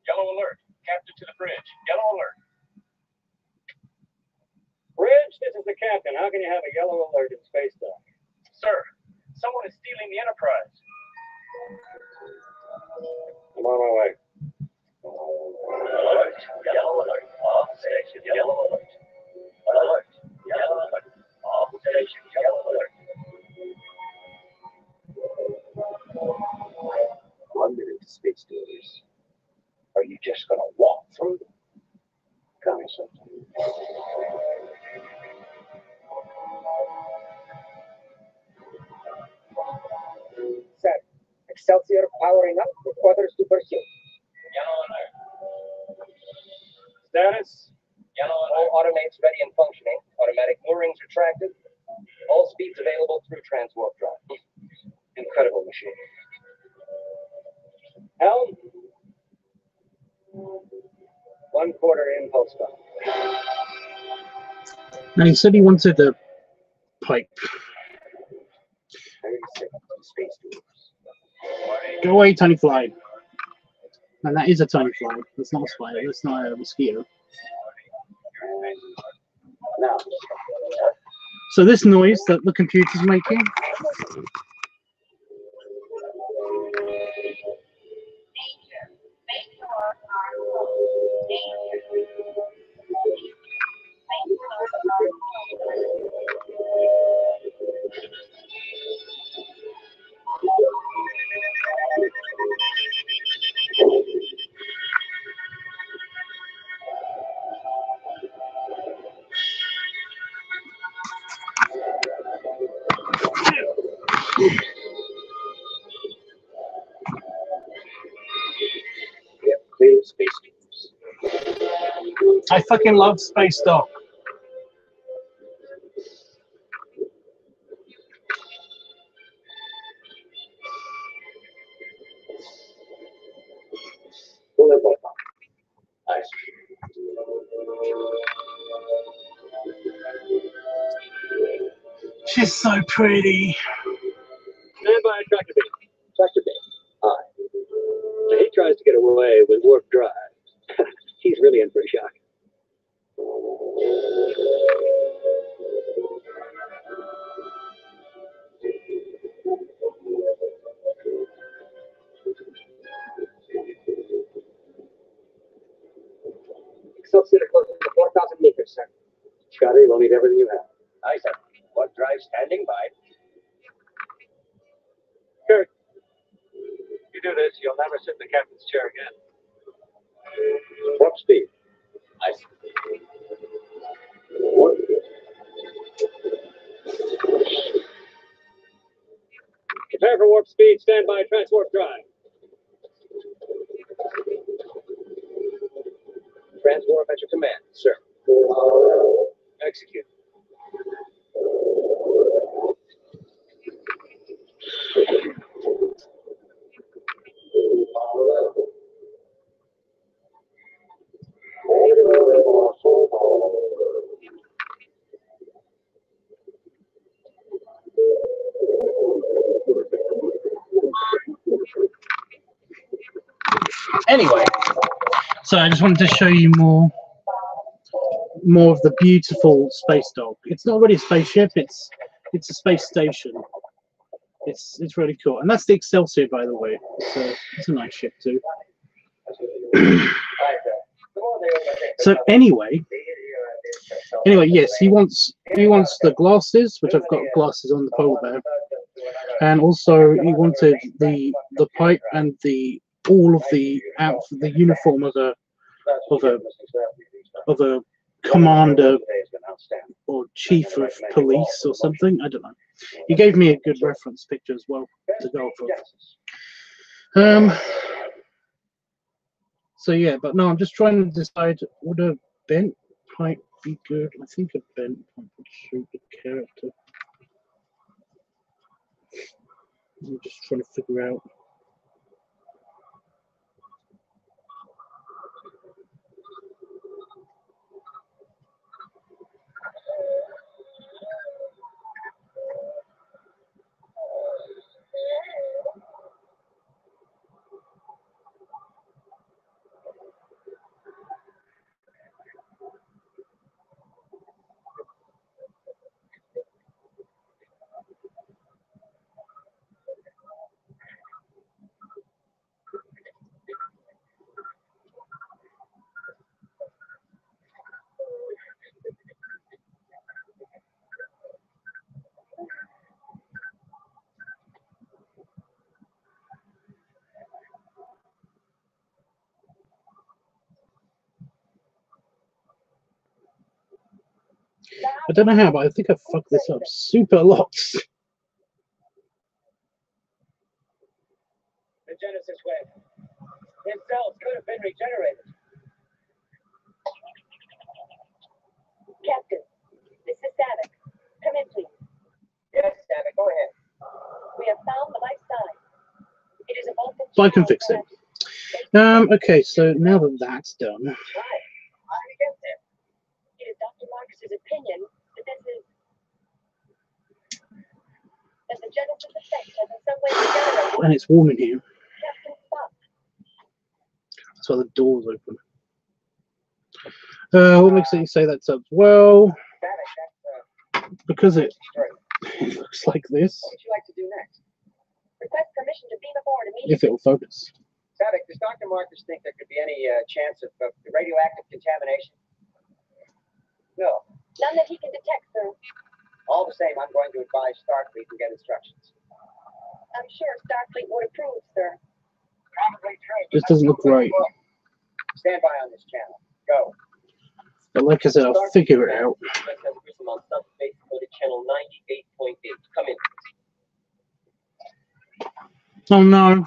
D: Yellow alert. Captain to the bridge. Yellow alert.
B: Bridge, this is the captain. How can you have a yellow alert in space dock?
D: Sir, someone is stealing the Enterprise.
B: I'm on my way.
D: Alert. Yellow alert. Off station. Yellow alert. Alert. Yellow alert. Off station. Yellow alert.
B: 1 minute to space doors. Are you just going to walk through them? Tell me something. Set. Excelsior powering up. Orders to pursue.
D: Yellow alert.
B: Status.
D: Yellow
B: All
D: alert.
B: automates ready and functioning. Automatic moorings retracted. All speeds available through transwarp drive. Incredible machine. Helm. 1/4 impulse bomb.
A: Now he said he wanted a pipe.
B: 30 seconds to space doors.
A: Go away, tiny fly. And that is a tiny fly. That's not a spider. That's not a mosquito.
B: Now.
A: So this noise that the computer's making,
B: We have cleared space doors.
A: I fucking love Space Dock.
B: limbo pump.
D: I see.
A: She's so pretty.
D: Stand by, Tractor Beam.
B: Tractor Beam. Aye.
D: Now, he tries to get away with warp drive. He's really in for a shock.
B: Excelsior close to 4,000 meters, sir.
D: Scotty, we'll need everything you have. Aye, sir. Warp drive standing by. Kirk, if you do this, you'll never sit in the captain's chair again. Warp speed. I see. Warp. Prepare for warp speed. Stand by. Transwarp drive. Transwarp at your command, sir. Execute.
A: Anyway, so I just wanted to show you more of the beautiful space dog. It's not really a spaceship, it's a space station. It's really cool. And that's the Excelsior, by the way. It's a nice ship too. So anyway, yes, he wants the glasses, which I've got glasses on the polar bear, and also he wanted the pipe and all of the uniform of a commander or chief of police or something. I don't know. He gave me a good reference picture as well to go off of. So yeah, but no, I'm just trying to decide, would a bent pipe be good? I think a bent pipe would suit the character. I'm just trying to figure out. I don't know how, but I think I fucked this up super lot.
B: The Genesis web. His cells could have been regenerated.
C: Captain, this is Savick. Come in, please.
B: Yes, Savick, go ahead.
C: We have found the life sign. It is a Vulcan.
A: So I can fix it. Okay, so now that that's done.
B: Right. How did we get there?
C: It is Dr. Marcus's opinion that the Genesis effect has in some way regenerated.
A: And it's warm in here.
C: Captain Spock.
A: That's why the door's open. What makes you say that's up? Well, because it looks like this.
B: What would you like to do next?
C: Request permission to beam aboard immediately.
A: If it will focus.
B: Savick, does Dr. Marcus think there could be any chance of radioactive contamination? No.
C: None that he can detect, sir.
B: All the same, I'm going to advise Starfleet and get instructions.
C: I'm sure Starfleet would approve, sir.
B: Probably true.
A: This doesn't look right.
B: Stand by on this channel. Go.
A: But like I said, I'll figure it out.
D: On subspace coded channel 98.8. Come in.
A: Oh no.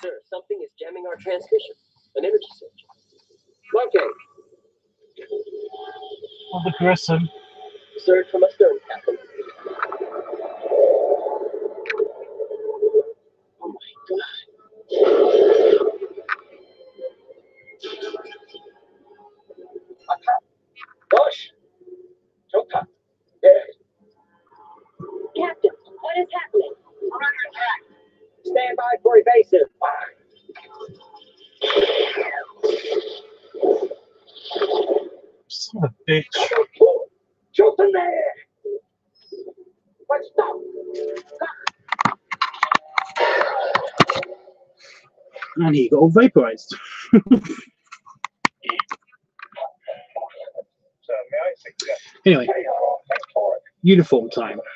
D: Sir, something is jamming our transmission. An energy surge. Locate.
A: Oh, aggressive.
D: Surge from astern, Captain. Oh my God.
B: for evasive.
A: Son of a bitch.
B: Just in there. Let's stop.
A: And he got all vaporized.
E: So, may I suggest
A: Anyway, uniform time.
E: life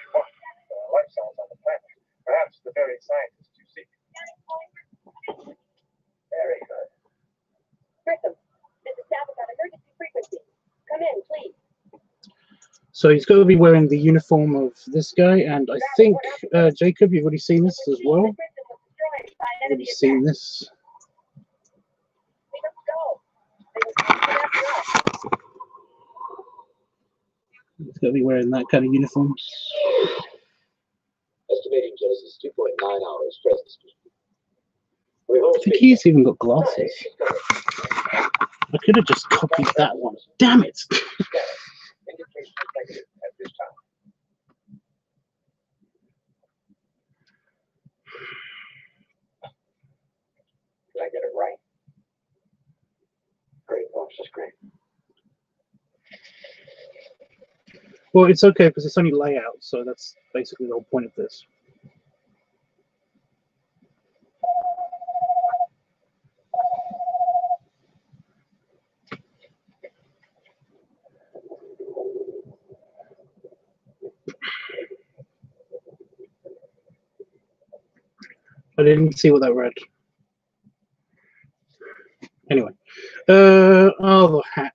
E: cells on the planet? Perhaps the very scientists you seek.
B: Very good.
C: Grissom, this is Sabbath on emergency frequency. Come in, please.
A: So he's going to be wearing the uniform of this guy, and I think, Jacob, you've already seen this as well.
C: Grissom was destroyed by an enemy
A: You've seen
C: attack.
A: this.
C: We must go. They will come after us.
A: He's going to be wearing that kind of uniform.
B: Estimating Genesis 2.9 hours present speed.
A: I think he's even got glasses. I could have just copied that one. Damn it!
E: Indication negative at this time.
B: Did I get it right? Great, boss, just great.
A: Well, it's okay because it's only layout, so that's basically the whole point of this. I didn't see what that read. Anyway, oh, the hat.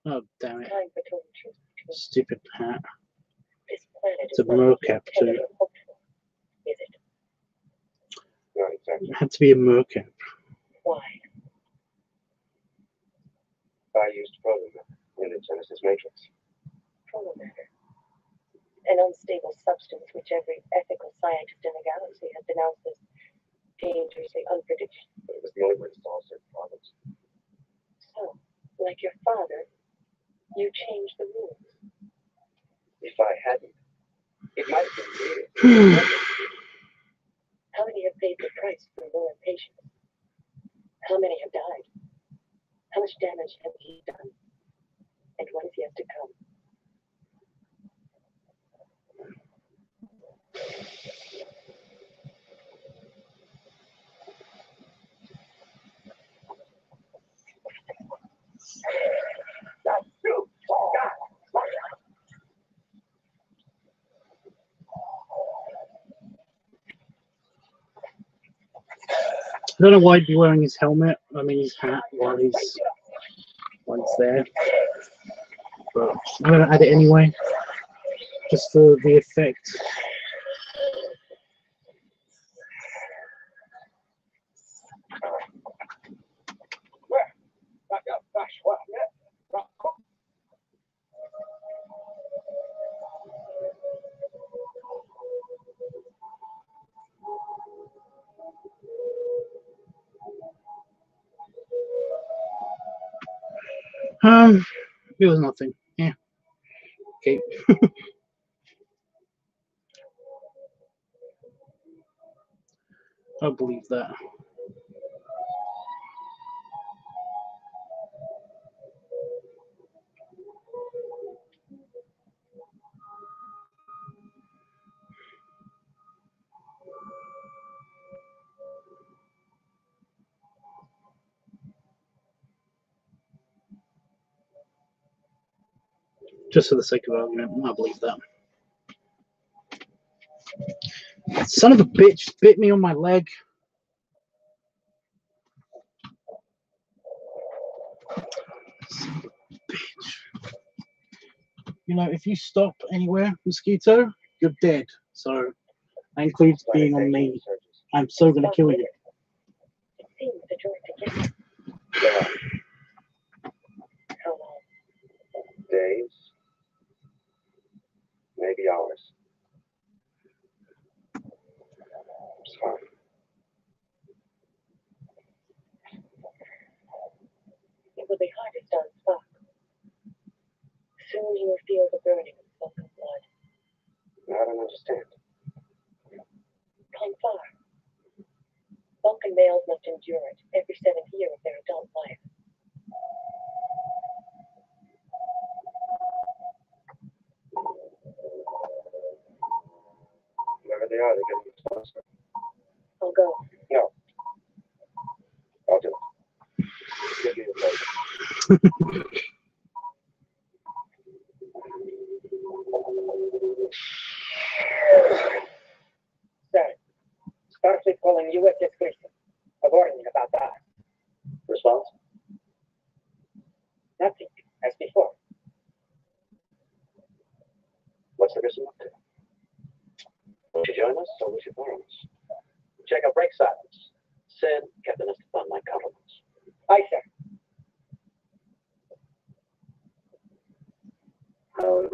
A: Oh, damn it.
C: Time for total truth.
A: Stupid hat.
C: This planet
A: It's
C: is
A: a mercap, too.
C: is it?
E: Not exactly.
A: It had to be a mercap.
C: Why?
E: I used polarbear in the Genesis matrix.
C: Polar matter. An unstable substance which every ethical scientist in the galaxy has denounced as dangerously unpredictable.
E: But it was the only way to solve certain problems.
C: So, like your father, you changed the rules.
E: If I hadn't, it might have been weird.
C: How many have paid the price for your impatience? How many have died? How much damage has he done? And what is yet to come?
B: That's true. God.
A: I don't know why he'd be wearing his helmet, I mean his hat, while he's there. But I'm going to add it anyway, just for the effect. It was nothing. Yeah. Okay. I believe that. Just for the sake of argument, I believe that. Son of a bitch bit me on my leg. Son of a bitch. You know, if you stop anywhere, mosquito, you're dead. So that includes being on me. I'm so gonna kill you.
C: It seems the joy to get. How long?
E: Days, maybe hours. It's fine.
C: It will be hardest on Spock. Soon he will feel the burning of Vulcan blood.
E: I don't understand.
C: Come far. Vulcan males must endure it every 7th year of their adult life.
B: Whoever they are, they're getting responsible.
C: I'll go.
B: No. I'll do it. Give me the pleasure. Sir, Starfleet calling USS Christian. A warning about that. Response? Nothing, as before. What's the Grissom up to? Will she join us or will she borrow us? Jacob, break silence. Send Captain Estefan my compliments. Aye, sir. How are you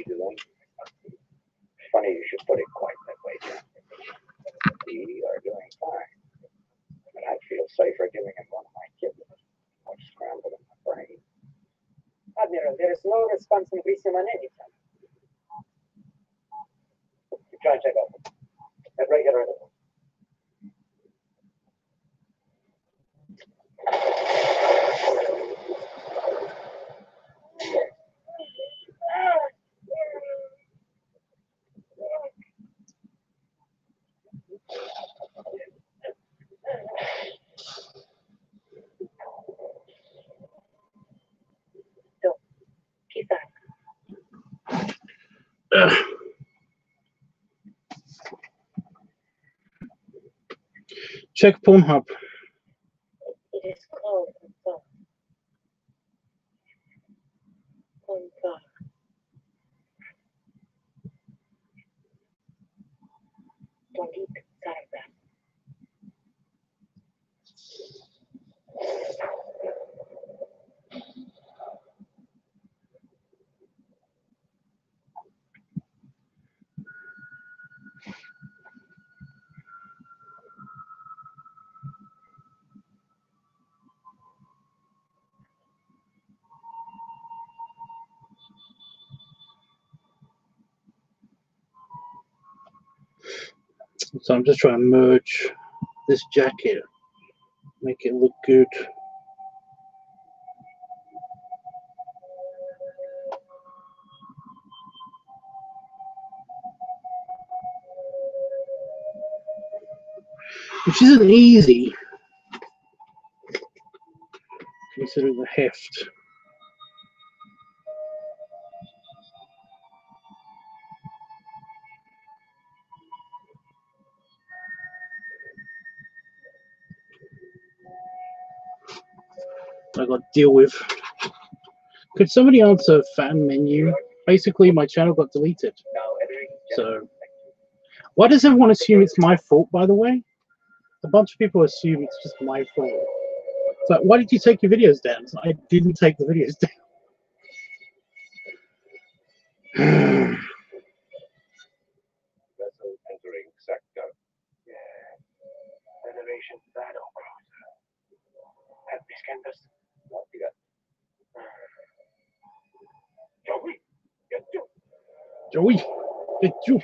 B: doing? Funny you should put it quite that way, Jack. We are doing fine. But I feel safer giving him one of my kidneys. More scrambled in my brain. Admiral, there is no response in Grissom on any time. You try and check out. That regular interval.
C: So, keep that.
A: Check Pornhub.
C: It is called Unthought. Unthought. Malik Sarabas.
A: So I'm just trying to merge this jacket, make it look good. Which isn't easy, considering the heft. I got to deal with. Could somebody answer fan menu? Basically, my channel got deleted. So, why does everyone assume it's my fault, by the way? A bunch of people assume it's just my fault. It's like, why did you take your videos down? It's like, I didn't take the videos down.
B: Vessel entering sector. Federation battle cruiser. Have we scanned us? Not yet. Joey, get you.
A: Joey, get you.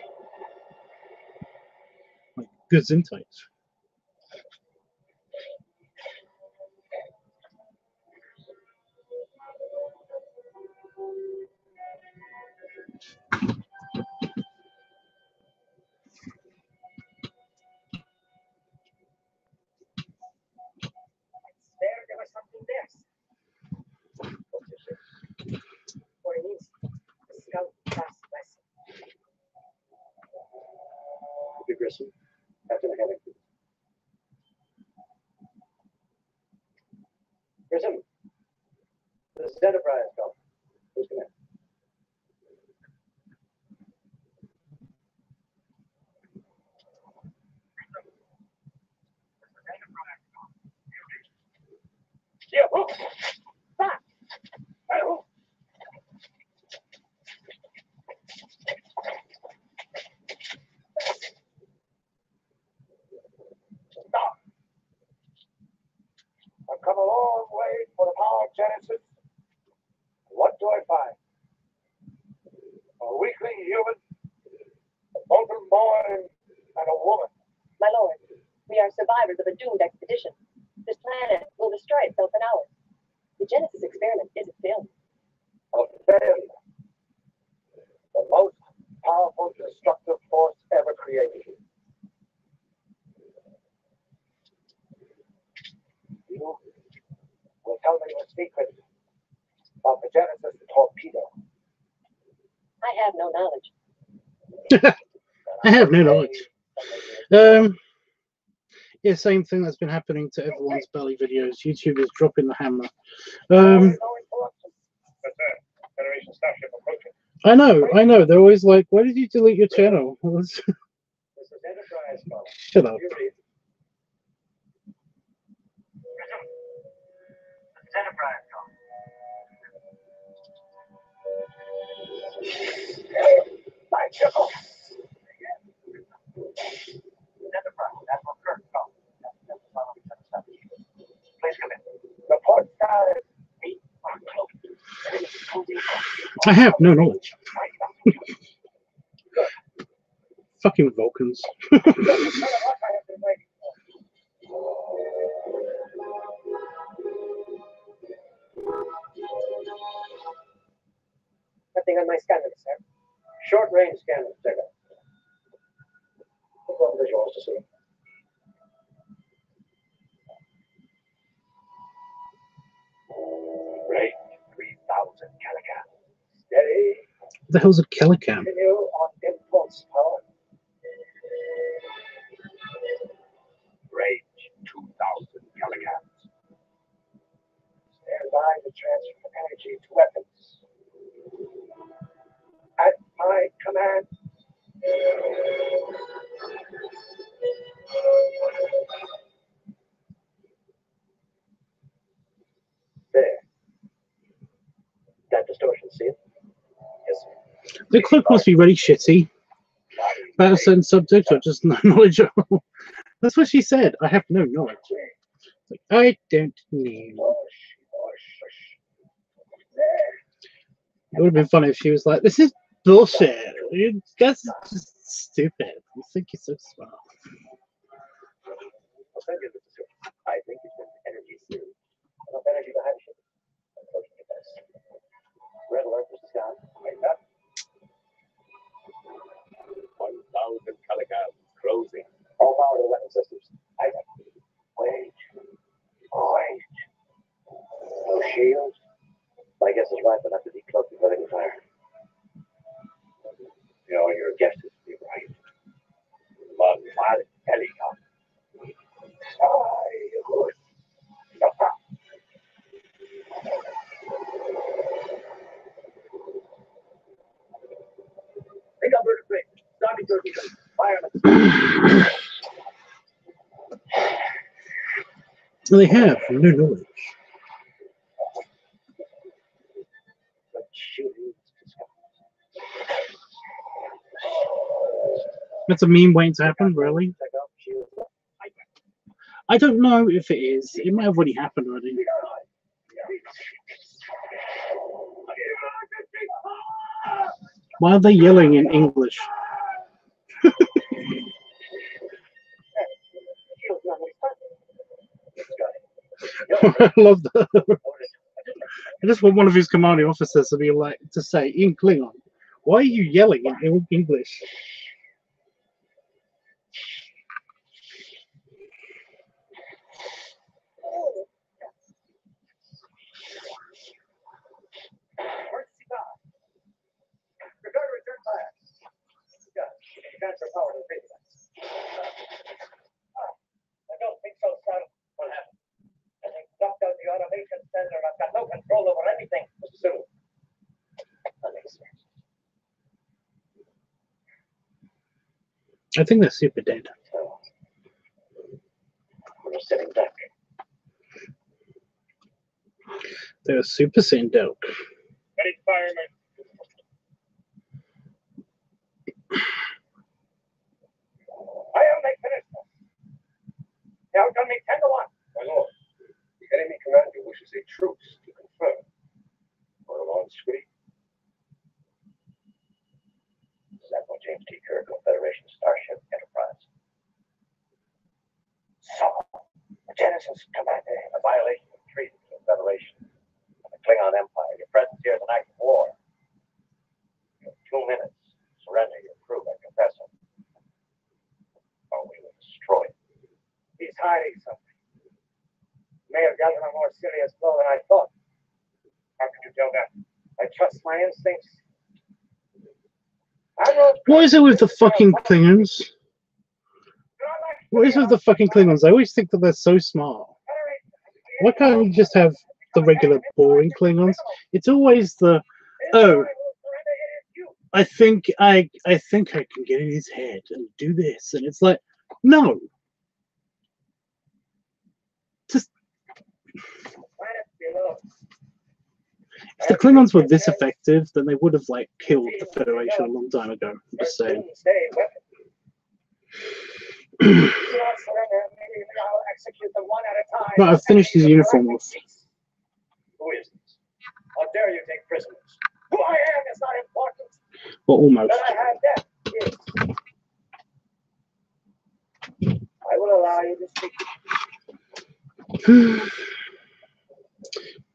A: Like, Gesundheit.
C: There was something there. For an instant, the scout class vessel.
B: Copy, Grissom. Captain Hennington. Grissom. This is Enterprise, Captain. Who's connected? Yeah, who? Stop! Hey, who? Stop! I've come a long way for the power genesis. What do I find? A weakling human, a Vulcan boy, and a woman.
C: My lord, We are survivors of a doomed expedition. This planet will destroy itself in hours. The Genesis experiment is a failure.
B: A failure. The most powerful destructive force ever created. You will tell me your secret about the Genesis torpedo.
C: I have no knowledge.
A: I have no knowledge. Yeah, same thing that's been happening to everyone's belly videos. YouTube is dropping the hammer.
B: Federation starship approaching.
A: I know. They're always like, "Why did you delete your channel?"
B: This is Enterprise call.
A: Shut up.
B: This is Enterprise call. My chuckle. Enterprise, Admiral Kirk call. Please come in. Report status. Meet on close.
A: I have no knowledge. Fucking Vulcans.
B: Nothing on my scanner, sir. Short range scanner, sir. What visuals to see? Range 3,000 kilogram. Steady.
A: What the hell's a Kelicam?
B: Continue on impulse power. Range 2,000 kilograms. Stand by to transfer energy to weapons. At my command. There. That distortion, see it? Yes, sir.
A: The cloak must be really shitty about a certain subject or just no knowledge at all. That's what she said. I have no knowledge. Like, I don't know. It would have been funny if she was like, "This is bullshit. That's just stupid. You think you're so smart."
B: I think it's an energy series. Enough energy to have ship. Red alert, Mr. Scott. Wake up. 1,000 kilograms closing. All power to the weapon systems. Wait. No shields. My guess is right, but have to decloak before they can fire. You know, your guess is right. But pilot helicopter. Pick up vertebrae. Zombie torpedo. Fireman.
A: They have no knowledge. That's a meme waiting to happen, really? I don't know if it is. It might have already happened already. Why are they yelling in English? I love that. I just want one of his commanding officers to be like, to say in Klingon, "Why are you yelling in English?"
B: Transfer power to the base. I don't think so, son. What happened? I think knocked out the automation center. I've got no control over anything. Mr. Sulu. That makes sense.
A: I think they're super dead.
B: So, we're just sitting back.
A: They're super Sandok.
B: Ready, fireman. I am make finish. The outcome me 10 to 1. My lord, the enemy commander wishes a truce to confirm. Or on screen. Admiral James T. Kirk, Federation Starship Enterprise. Genesis Commander, a violation of treaty of the Federation and the Klingon Empire. Your presence here is an act of war. You have 2 minutes. Surrender your crew and confess it, or we will destroy it. He's hiding something. May have gotten a more serious blow than I thought. How can you tell that? I trust my instincts.
A: What is it with the fucking Klingons? What is it with the fucking Klingons? I always think that they're so smart. Why can't we just have the regular boring Klingons? It's always the, oh, I think I can get in his head and do this, and it's like, no. Just if the Klingons were this effective, then they would have like killed the Federation a long time ago. I'm just saying. Right, I've finished his uniform off.
B: Who is this? How dare you take prisoners? Who I am is not important.
A: Well, almost.
B: That I have death is. I will allow you to speak.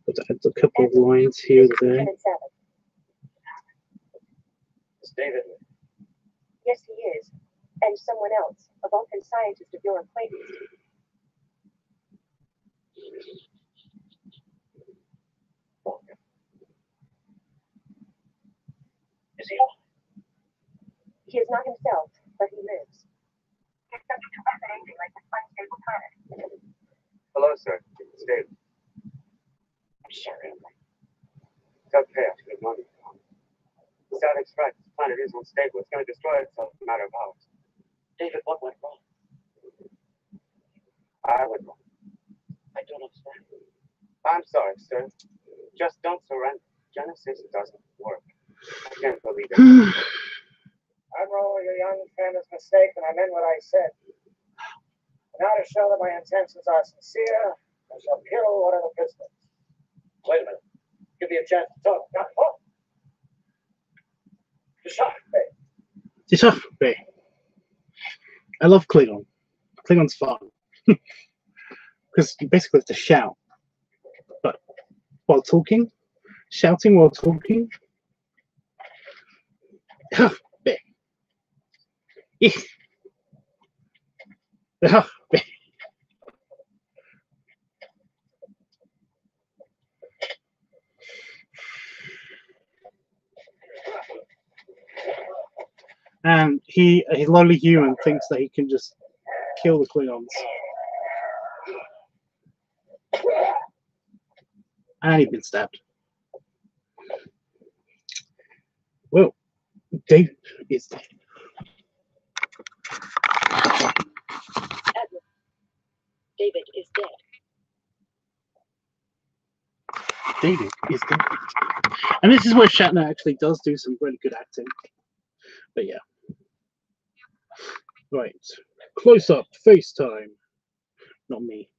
A: But I had a couple of lines here and there.
B: It's David.
C: Yes, he is. And someone else, a Vulcan scientist of your acquaintance.
B: Is he?
C: He is not himself, but he lives. He is subject to rapid aging like this unstable planet.
B: Hello, sir. It's David.
C: I'm sorry.
B: It's okay. I should have known you. Static's right. This planet is unstable. It's going to destroy itself in a matter of hours. David, what went wrong? I went wrong. I don't understand. I'm sorry, sir. Just don't surrender. Genesis doesn't work. I can't believe it. Admiral, your young friend is mistaken. I meant what I said. Now to show that my intentions are sincere, I shall kill one of the prisoners. Wait a minute. Give me a chance to talk. Now, oh.
A: Disarray. I love Klingon. Klingon's fun. Because you basically have to shout. But while talking, shouting while talking. And a lowly human thinks that he can just kill the Klingons. And he's been stabbed. Well, David is dead.
C: Admiral, David is dead.
A: David is dead. And this is where Shatner actually does do some really good acting. But yeah. Right. Close up, FaceTime. Not me.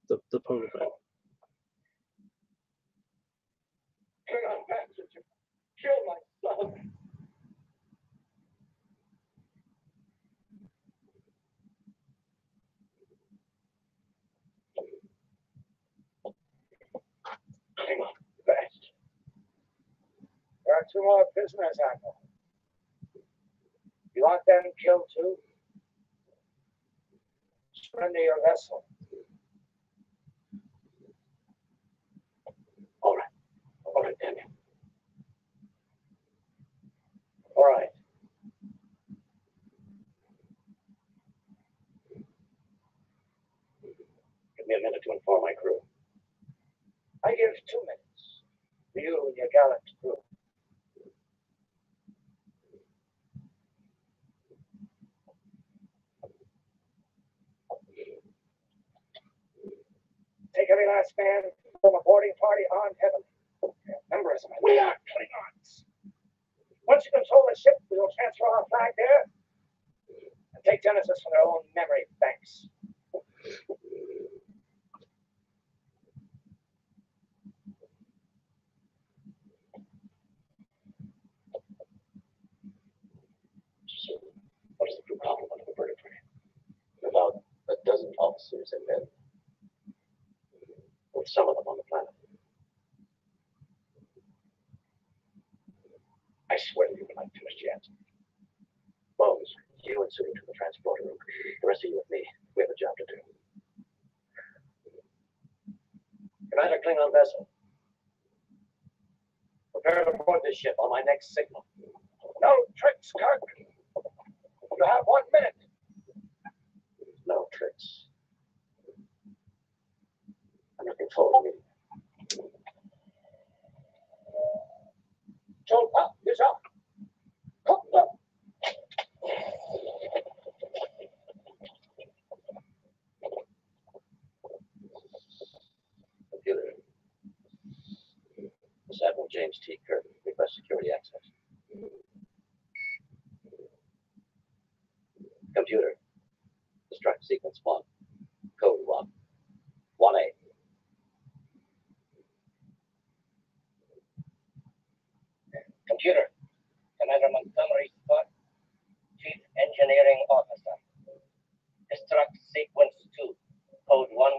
A: The polar bear.
B: Klingon bastard, you killed my son. Klingon bastard. There are 2 more prisoners, Admiral. You want them killed too? Surrender your vessel. All right. All right, Daniel. All right. Give me a minute to inform my crew. I give 2 minutes for you and your gallant crew. Take every last man from a boarding party armed heavily. Remember us, we are Klingons. Once you control the ship, we will transfer our flag there and take Genesis from their own memory banks. So, what is the crew complement of the vertebrae? About
E: dozen officers and men, with some of them on the planet. I swear you would like to chance. Bones, you and Sue to the transporter room. The rest of you with me. We have a job to do. Commander Klingon vessel. Prepare to board this ship on my next signal.
B: No tricks, Kirk. You have 1 minute.
E: No tricks. I'm looking forward to meeting you.
B: Joel, up, is up. Hook up.
E: Computer. This Admiral James T. Kirk. Request security access. Computer. Destruct sequence 1. Code 1. 1A.
B: Computer. Commander Montgomery Scott, Chief Engineering Officer. Destruct sequence 2. Code 1.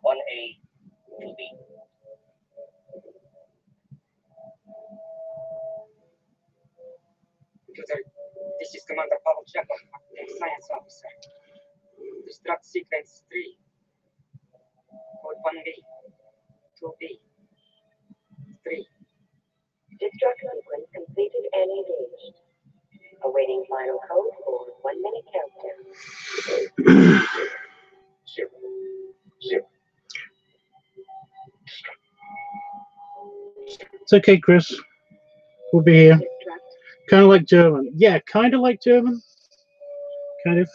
B: 1A. 2B.
F: Computer, this is Commander Pavel Chekhov, Acting Science Officer. Destruct sequence 3. Code 1B. 2B. 3.
C: Destruct sequence completed and engaged. Awaiting final code for 1 minute countdown.
E: 0. 0.
A: It's okay, Chris. We'll be here. Kind of like German. Yeah, kind of like German. Kind of.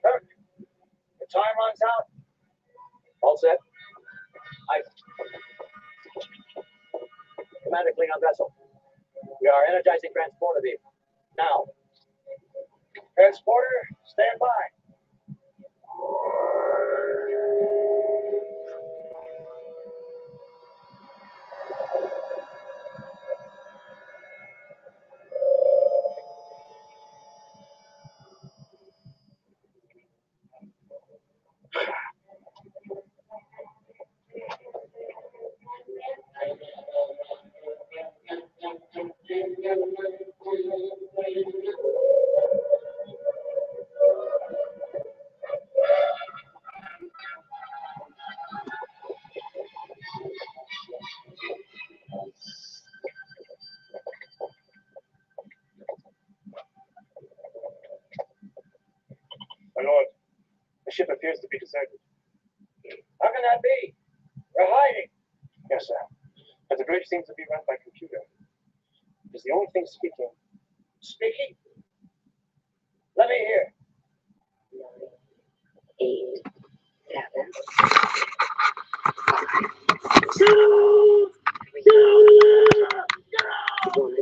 B: Kirk, the time runs out.
E: All set? Commander Klingon vessel. We are energizing transporter beam. Now.
B: Transporter, stand by.
E: My lord, the ship appears to be deserted.
B: How can that be? We're hiding.
E: Yes, sir. But the bridge seems to be run by computer. It is the only thing speaking.
B: Speaking? Let me hear.
C: 8, 7, 1.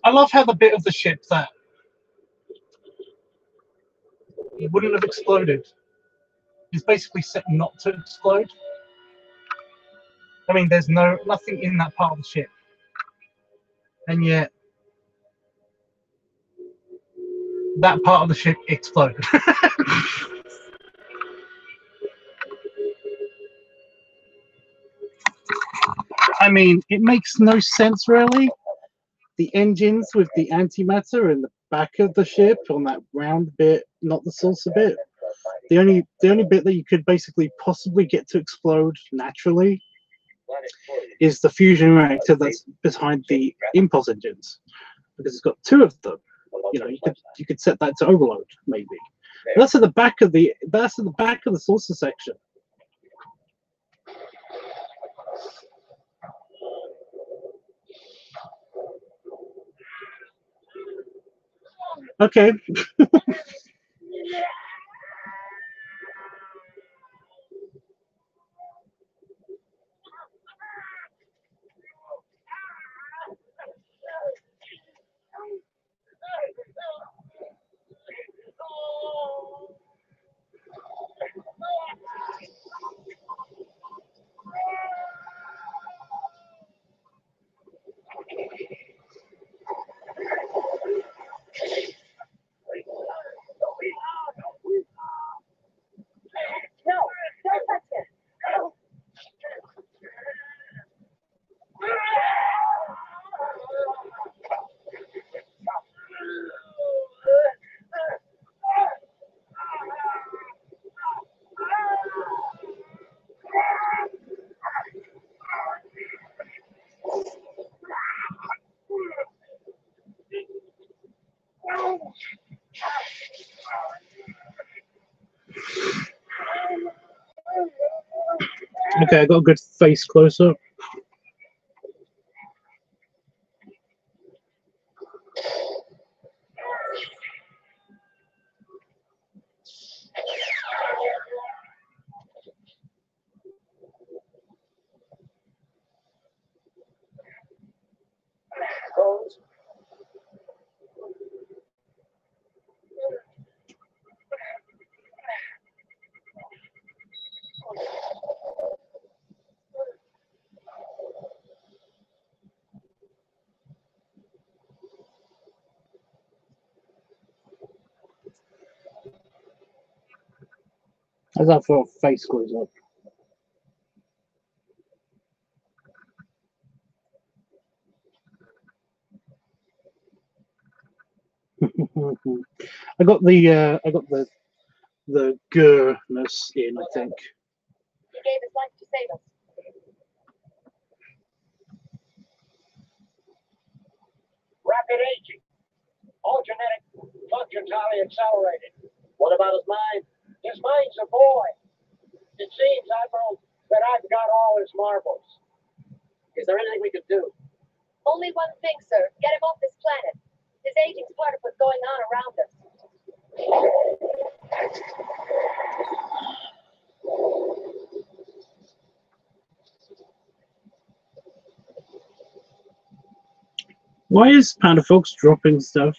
A: I love how the bit of the ship that it wouldn't have exploded is basically set not to explode. I mean, there's nothing in that part of the ship, and yet that part of the ship exploded. I mean, it makes no sense really. The engines with the antimatter in the back of the ship on that round bit, not the saucer bit. The only bit that you could basically possibly get to explode naturally is the fusion reactor that's behind the impulse engines, because it's got 2 of them. You know, you could set that to overload maybe. But that's at the back of the saucer section. Okay.
C: No, don't touch him.
A: Okay, I got a good face close up.
B: Bones.
A: How's that for a face close up? I got the gurness in, I think.
C: He gave his life to save us.
B: Rapid aging. All genetic functions highly accelerated. What about his mind? His mind's a boy. It seems, Admiral, that I've got all his marbles. Is there anything we can do?
C: Only one thing, sir. Get him off this planet. His aging's part of what's going on around us.
A: Why is Panda Fox dropping stuff?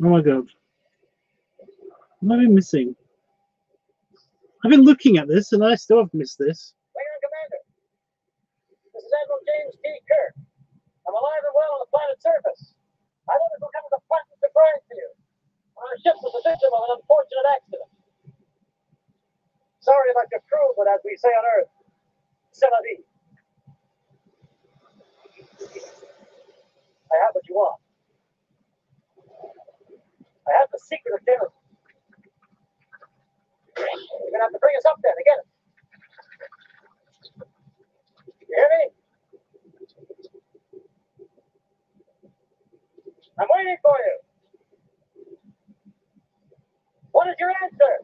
A: Oh my god. What am I missing? I've been looking at this and I still have missed this.
B: Wing Commander. This is Admiral James T. Kirk. I'm alive and well on the planet's surface. I know this will come as a pleasant surprise to you. Our ship was the victim of an unfortunate accident. Sorry about your crew, but as we say on Earth, c'est la vie. I have what you want. I have the secret of dinner. You're gonna have to bring us up there to get it. You hear me? I'm waiting for you. What is your answer?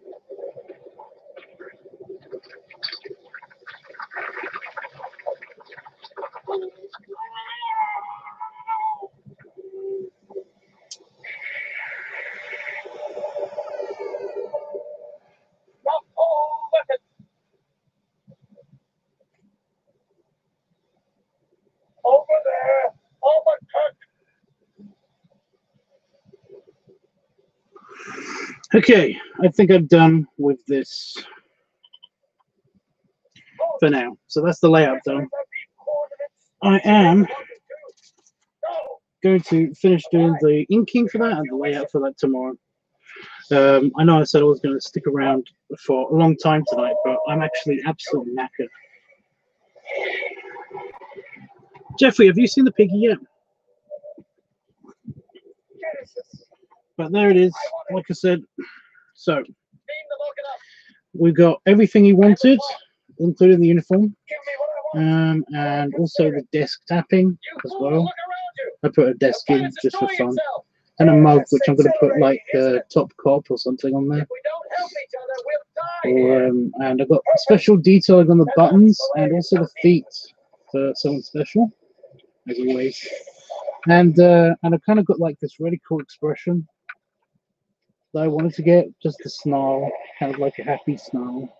B: Look at over there, over Kirk.
A: Okay, I think I'm done with this for now. So that's the layout done. I am going to finish doing the inking for that and the layout for that tomorrow. I know I said I was going to stick around for a long time tonight, but I'm actually absolutely knackered. Jeffrey, have you seen the piggy yet? But there it is, like I said. So we got everything he wanted, including the uniform, and also the desk tapping as well. I put a desk in just for fun, and a mug, which I'm going to put like Top Cop or something on there. And I've got special detailing on the buttons and also the feet for someone special. as always. And I kind of got like this really cool expression that I wanted to get, just a snarl, kind of like a happy snarl.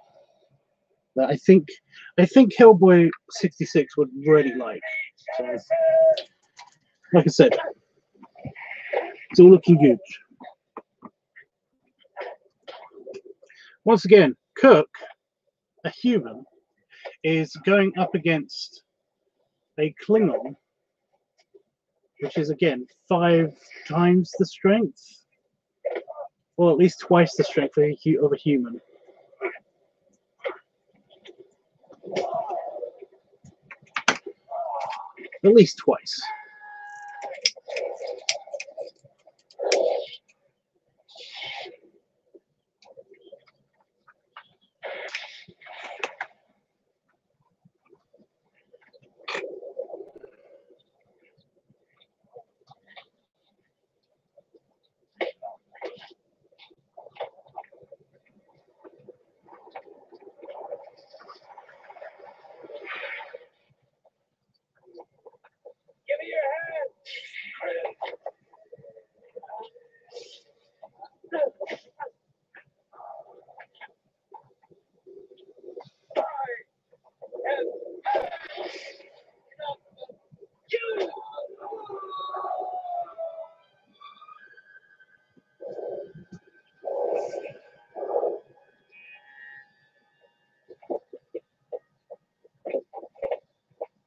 A: That I think Hellboy 66 would really like. So, like I said, it's all looking good. Once again, Cook, a human, is going up against a Klingon, which is again 5 times the strength, or at least twice the strength of a human. At least twice.
B: Give me your hand.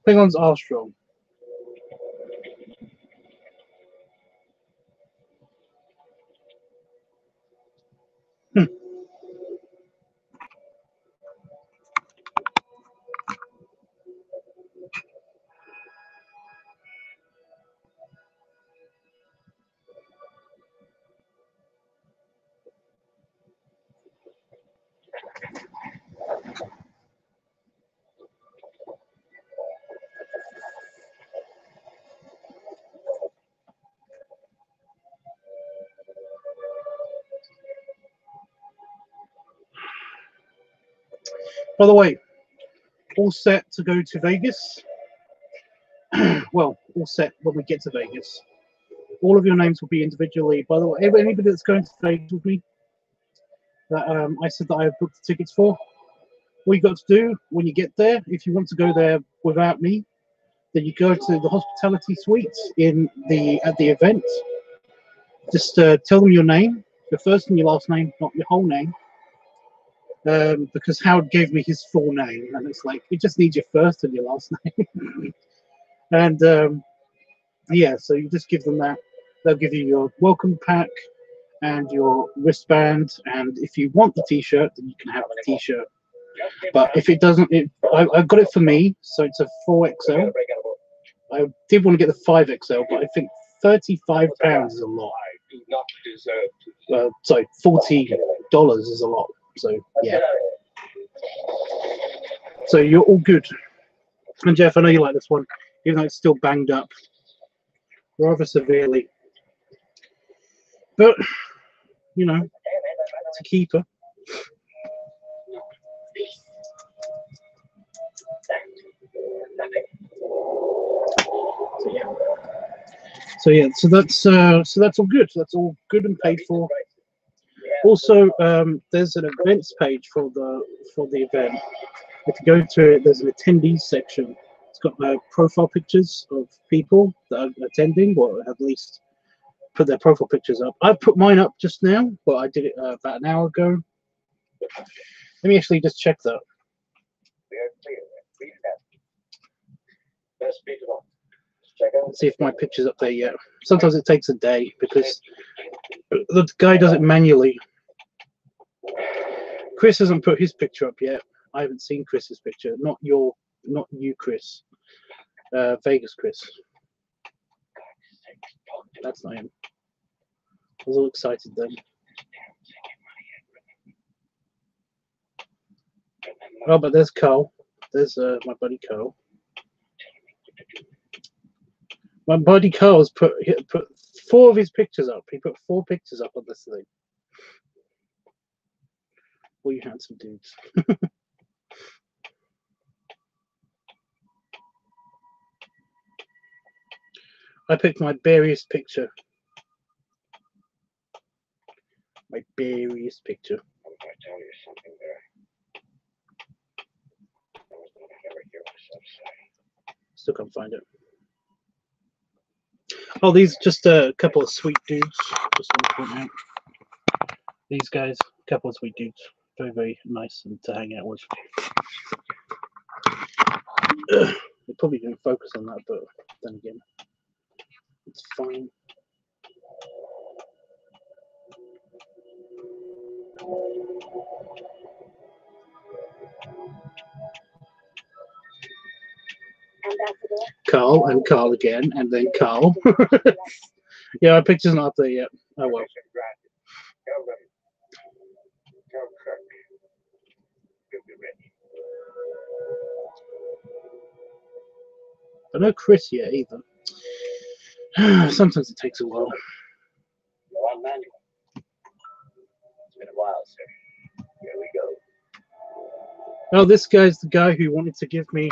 A: Klingons are strong. By the way, all set to go to Vegas. Well, all set when we get to Vegas. All of your names will be individually. By the way, anybody that's going to Vegas with me, that I said that I have booked the tickets for. All you got to do when you get there, if you want to go there without me, then you go to the hospitality suite at the event. Just tell them your name, your first and your last name, not your whole name. Because Howard gave me his full name, and it's like it just needs your first and your last name. And yeah, so you just give them that. They'll give you your welcome pack and your wristband, and if you want the T-shirt, then you can have the T-shirt. But if it doesn't, I've got it for me, so it's a 4XL. I did want to get the 5XL, but I think £35 is a lot. Sorry, $40 is a lot. So yeah. So you're all good. And Jeff, I know you like this one, even though it's still banged up rather severely. But you know, it's a keeper. So that's all good. That's all good and paid for. Also, there's an events page for the event. If you go to it, there's an attendees section. It's got profile pictures of people that are attending, or at least put their profile pictures up. I put mine up just now, but I did it about an hour ago. Let me actually just check that. Let's see if my picture's up there yet. Sometimes it takes a day because the guy does it manually. Chris hasn't put his picture up yet. I haven't seen Chris's picture. Not you, Chris. Vegas Chris. That's not him. I was all excited then. Oh, but there's Carl. There's my buddy Carl. My buddy Carl's put 4 of his pictures up. He put 4 pictures up on this thing. All you handsome dudes. I picked my beariest picture. My beariest picture.
B: I'm going to tell you something there. I was going to ever hear myself say.
A: Still can't find it. Oh, these just a couple of sweet dudes. Just want to point out. These guys, a couple of sweet dudes. Very, very nice and to hang out with. They probably didn't focus on that, but then again, it's fine. Carl and Carl again, and then Carl. Yeah, our picture's not up there yet. Oh well.
B: Tell them. Tell Kirk. He'll be ready.
A: I know Chris yet either. Sometimes it takes a while.
E: You're on manual. It's been a while, sir. Here we go.
A: Oh, this guy's the guy who wanted to give me.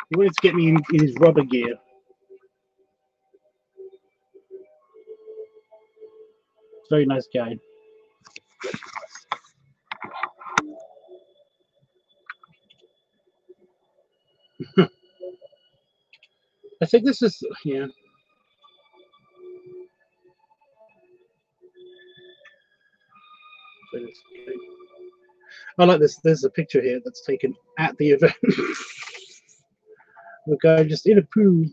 A: He wanted to get me in his rubber gear. Very nice guy. I think this is, yeah. I like this. There's a picture here that's taken at the event. The guy just in a pool.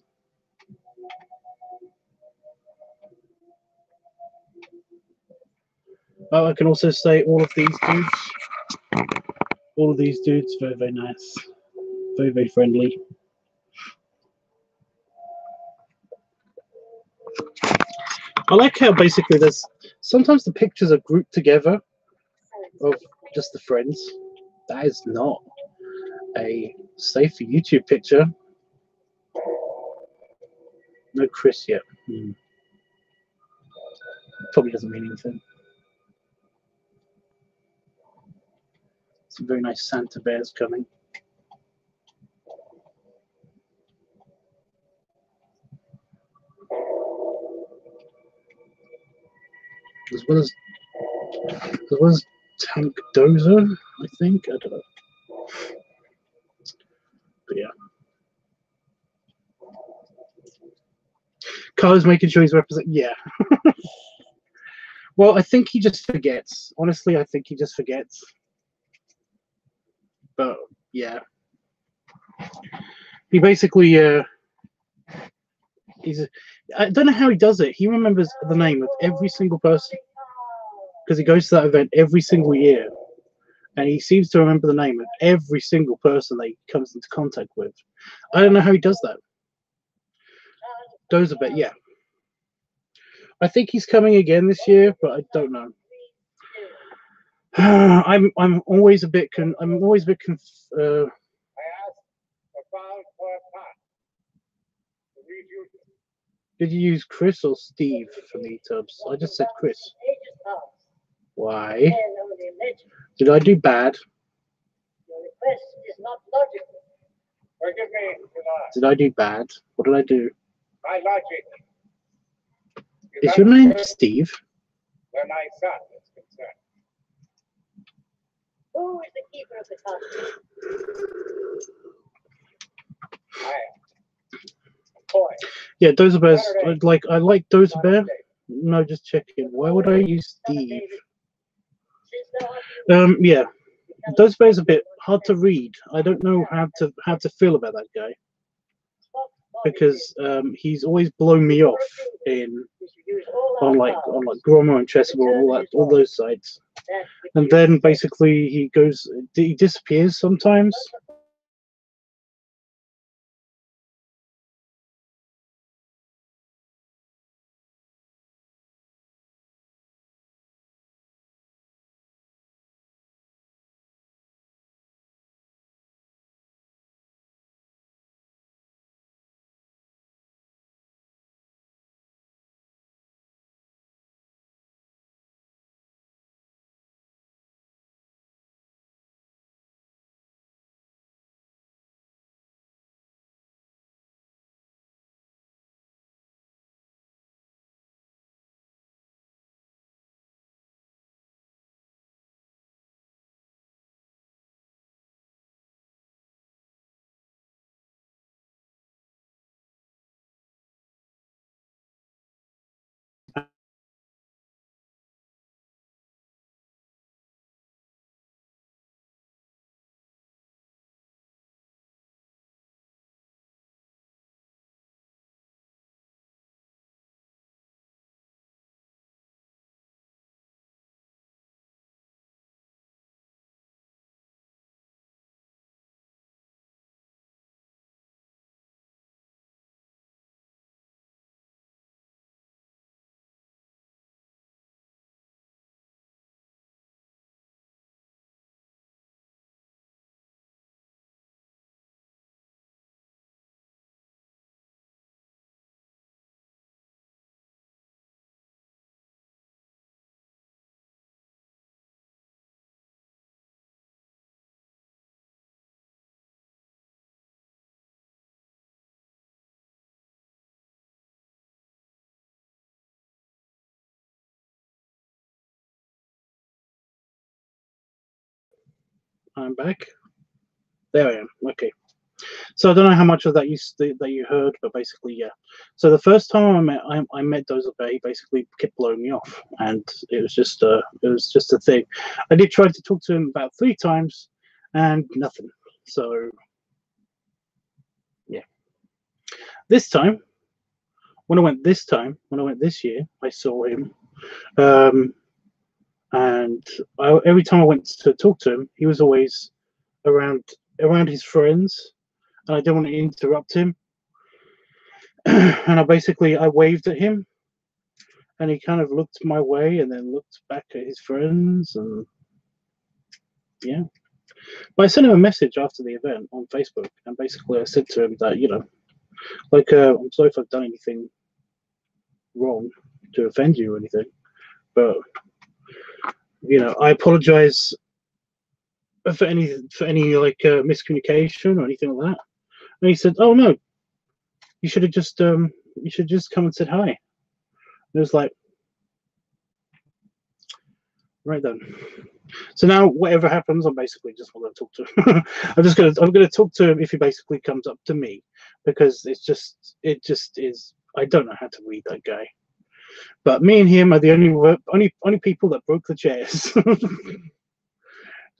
A: Oh, I can also say all of these dudes, very, very nice. Very, very friendly. I like how basically there's sometimes the pictures are grouped together of just the friends. That is not a safe for YouTube picture. No Chris yet. Probably doesn't mean anything. Some very nice Santa bears coming. As well as Tank Dozer, I think. I don't know. But yeah. Carl's making sure he's representing. Yeah. Well, I think he just forgets. Honestly, I think he just forgets. But yeah. He basically I don't know how he does it. He remembers the name of every single person because he goes to that event every single year, and he seems to remember the name of every single person that he comes into contact with. I don't know how he does that. Dozabet, yeah. I think he's coming again this year, but I don't know. I'm always a bit
B: I asked about for a pot.
A: Did you use Chris or Steve for the tubs? I just said Chris. Why? Did I do bad?
B: Forgive me,
A: Did I do bad? What did I do?
B: my logic.
A: Is your name Steve?
B: Where my son is concerned.
C: Who is the keeper of the cottage?
B: I am. Boy.
A: Yeah, Dozer Bears. I like Dozer Bear. No, just checking. Why would I use Steve? Yeah, Dozer Bear is a bit hard to read. I don't know how to feel about that guy because he's always blown me off on Grommer and Chessable and all those sites. And then basically he disappears sometimes. I'm back. There I am. Okay. So I don't know how much of that you heard, but basically, yeah. So the first time I met Dozer Bear, he basically kept blowing me off, and it was just a thing. I did try to talk to him about 3 times, and nothing. So yeah. This time, when I went this year, I saw him, and every time I went to talk to him, he was always around his friends, and I didn't want to interrupt him. And I waved at him, and he kind of looked my way and then looked back at his friends, and yeah. But I sent him a message after the event on Facebook, and basically I said to him that, you know, like, I'm sorry if I've done anything wrong to offend you or anything, but, you know, I apologize for any like miscommunication or anything like that. And he said, "Oh no, you should have just come and said hi." And it was like, right then. So now whatever happens, I'm basically just not going to talk to him. I'm going to talk to him if he basically comes up to me, because it just is. I don't know how to read that guy. But me and him are the only people that broke the chairs.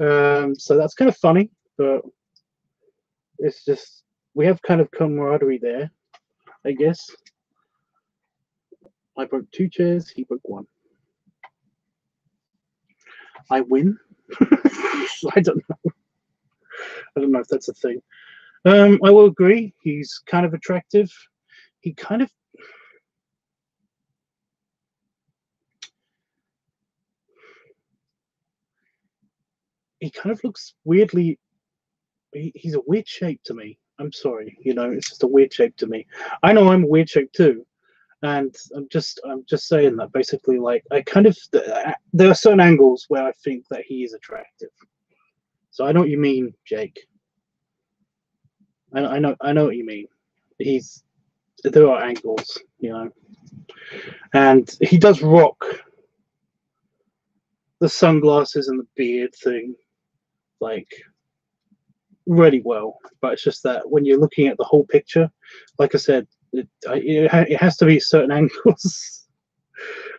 A: So that's kind of funny, but it's just, we have kind of camaraderie there, I guess. I broke 2 chairs, he broke 1. I win. I don't know. I don't know if that's a thing. I will agree. He's kind of attractive. He kind of looks weirdly. He's a weird shape to me. I'm sorry, you know, it's just a weird shape to me. I know I'm a weird shape too, and I'm just saying that basically, like, I kind of, there are certain angles where I think that he is attractive. So I know what you mean, Jake. I know what you mean. There are angles, you know, and he does rock the sunglasses and the beard thing, like, really well. But it's just that when you're looking at the whole picture, like I said, it has to be certain angles.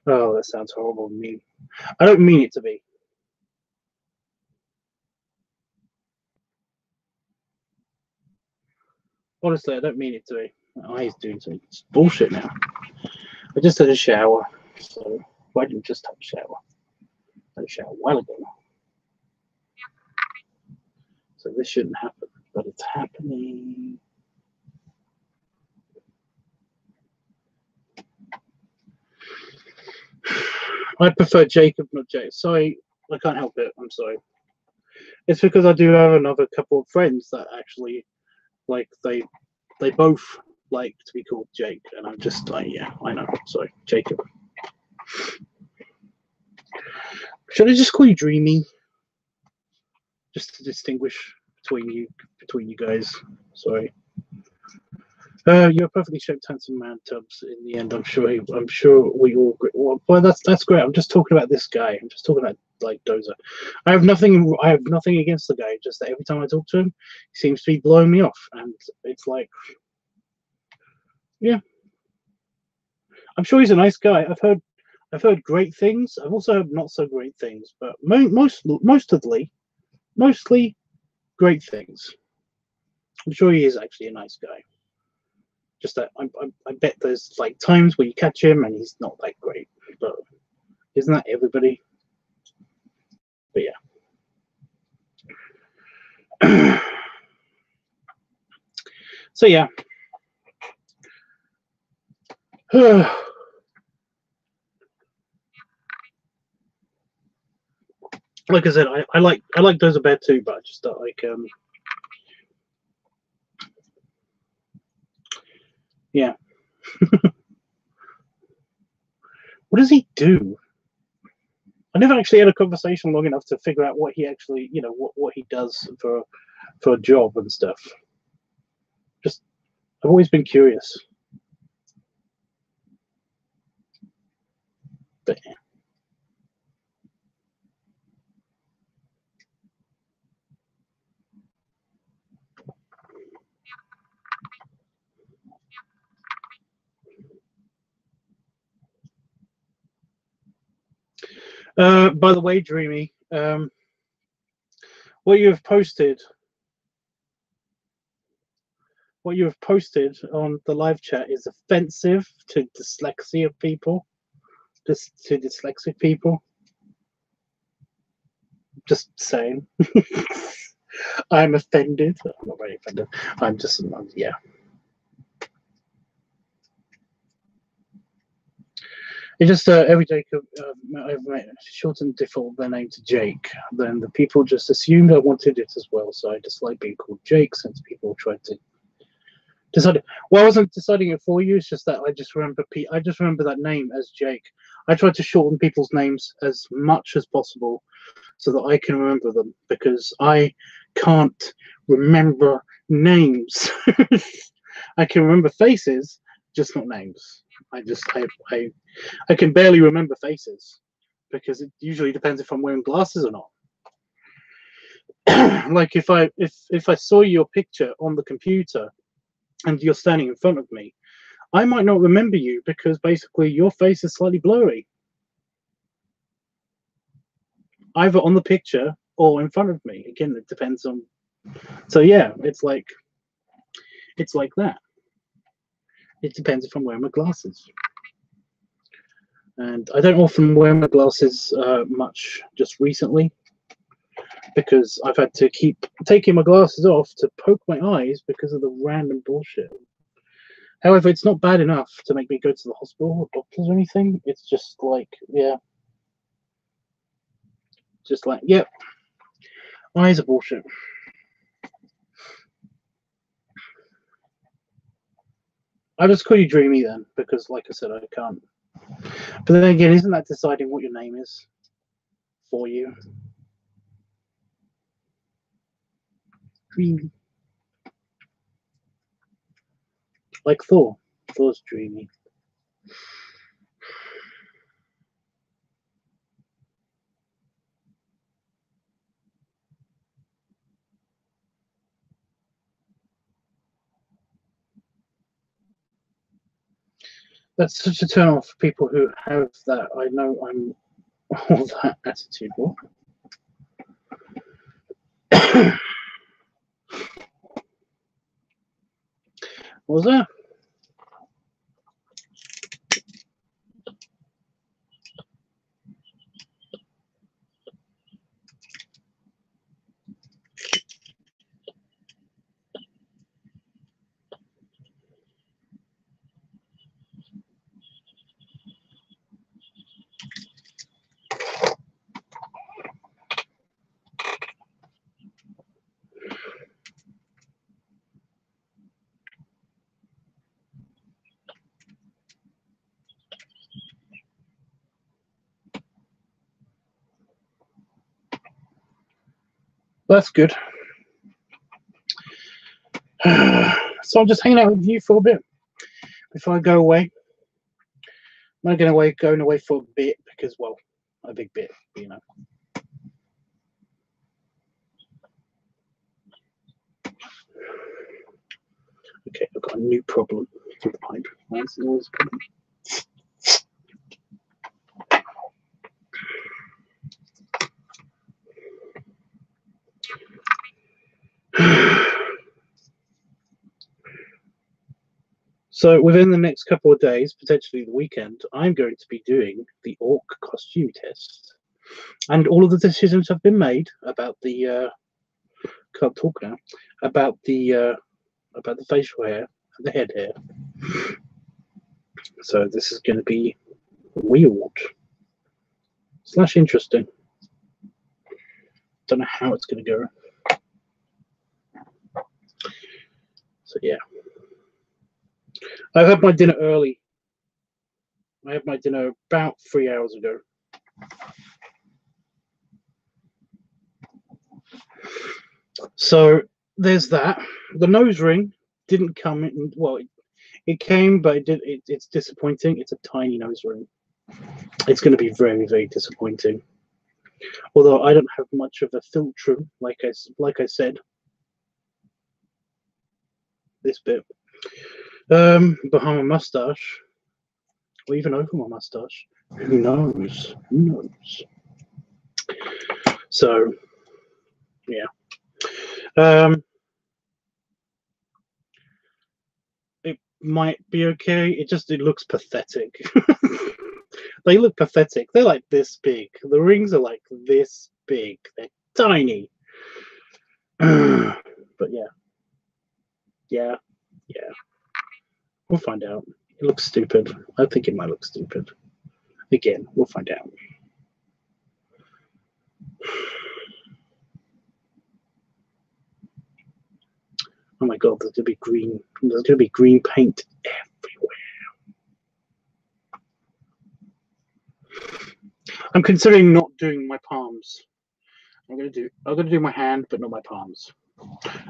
A: Oh, that sounds horrible and mean. I don't mean it to be. Honestly, I don't mean it to be. My eye's doing some bullshit now. I just had a shower, so why didn't I just have a shower? I had a shower a while ago. So this shouldn't happen, but it's happening. I prefer Jacob, not Jake. Sorry, I can't help it. I'm sorry. It's because I do have another couple of friends that actually, like, they both like to be called Jake, and I'm just like, yeah, I know. Sorry, Jacob. Should I just call you Dreamy, just to distinguish between you guys? Sorry. You're a perfectly shaped, handsome man, Tubbs. In the end, I'm sure we all agree. Well, that's great. I'm just talking about this guy. I'm just talking about, like, Dozer. I have nothing against the guy. Just that every time I talk to him, he seems to be blowing me off, and it's like, yeah. I'm sure he's a nice guy. I've heard great things. I've also heard not so great things, but mostly great things. I'm sure he is actually a nice guy. Just that I bet there's, like, times where you catch him and he's not that great. But isn't that everybody? But yeah. So yeah. Like I said, I like Dozer Bear too, but I just don't like yeah. What does he do? I never actually had a conversation long enough to figure out what he actually, you know, what he does for a job and stuff. Just, I've always been curious. But By the way, Dreamy, what you have posted on the live chat is offensive to dyslexia people. Just to dyslexic people. Just saying. I'm offended. I'm not very offended. I'm just, yeah. It's just every day I've shortened default their name to Jake. Then the people just assumed I wanted it as well, so I just like being called Jake since people tried to decide. Well, I wasn't deciding it for you. It's just that I just remember that name as Jake. I try to shorten people's names as much as possible so that I can remember them, because I can't remember names. I can remember faces, just not names. I can barely remember faces because it usually depends if I'm wearing glasses or not. Like if I saw your picture on the computer and you're standing in front of me, I might not remember you because basically your face is slightly blurry, either on the picture or in front of me. Again, it depends on. So yeah, it's like that. It depends if I'm wearing my glasses. And I don't often wear my glasses much just recently because I've had to keep taking my glasses off to poke my eyes because of the random bullshit. However, it's not bad enough to make me go to the hospital or doctors or anything. It's just like, yeah. Just like, yep. Eyes are bullshit. I'll just call you Dreamy then, because like I said, I can't. But then again, isn't that deciding what your name is for you? Dreamy. Like Thor. Thor's Dreamy. That's such a turn off for people who have that. I know I'm all that attitude. What? What was that? That's good. So I'm just hanging out with you for a bit before I go away. I'm not going away for a bit because, well, a big bit, you know. Okay, I've got a new problem with the pipe. That's always a problem. So within the next couple of days, potentially the weekend, I'm going to be doing the orc costume test, and all of the decisions have been made about the can't talk now, about the facial hair and the head hair. So this is going to be weird / interesting. Don't know how it's going to go. So yeah. I've had my dinner early. I had my dinner about 3 hours ago. So there's that. The nose ring didn't come in. Well, it came, but it's disappointing. It's a tiny nose ring. It's going to be very, very disappointing. Although I don't have much of a filter, like I said. This bit. Behind my mustache, or even over my mustache. Who knows? Who knows? So yeah. It might be okay. It looks pathetic. They look pathetic. They're like this big. The rings are like this big. They're tiny. But yeah. Yeah. We'll find out. It looks stupid. I think it might look stupid. Again, we'll find out. Oh my god, there's gonna be green. There's gonna be green paint everywhere. I'm considering not doing my palms. I'm gonna do my hand, but not my palms.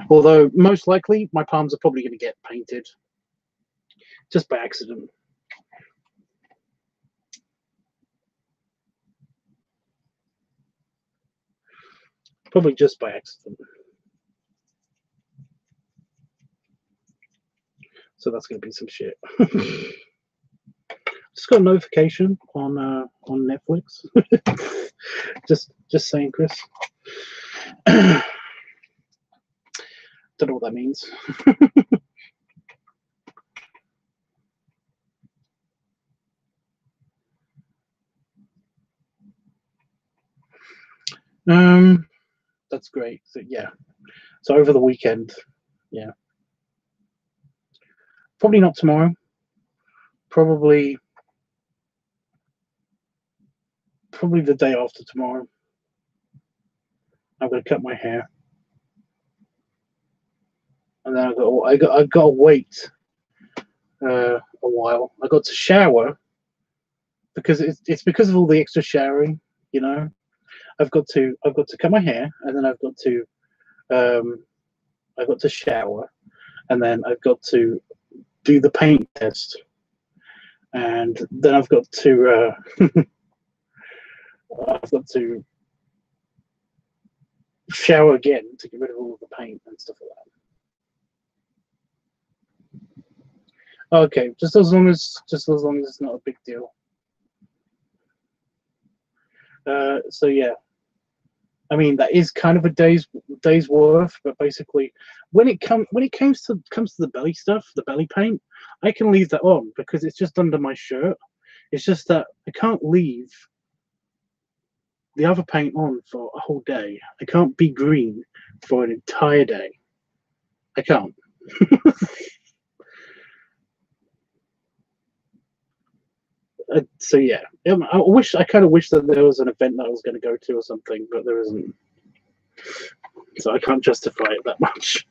A: Although most likely my palms are probably gonna get painted just by accident. Probably just by accident. So that's gonna be some shit. Just got a notification on Netflix. just saying, Chris. Don't know what that means. That's great. So yeah. So over the weekend, yeah. Probably not tomorrow. Probably the day after tomorrow. I'm gonna cut my hair, and then I got to wait a while. I got to shower because it's because of all the extra showering. You know, I've got to cut my hair, and then I've got to shower, and then I've got to do the paint test, and then I've got to shower again to get rid of all of the paint and stuff like that. Okay, just as long as it's not a big deal. So yeah, I mean that is kind of a day's worth, but basically, when it comes to the belly stuff, the belly paint, I can leave that on because it's just under my shirt. It's just that I can't leave the other paint on for a whole day. I can't be green for an entire day. I can't. So yeah, I kind of wish that there was an event that I was going to go to or something, but there isn't. So I can't justify it that much.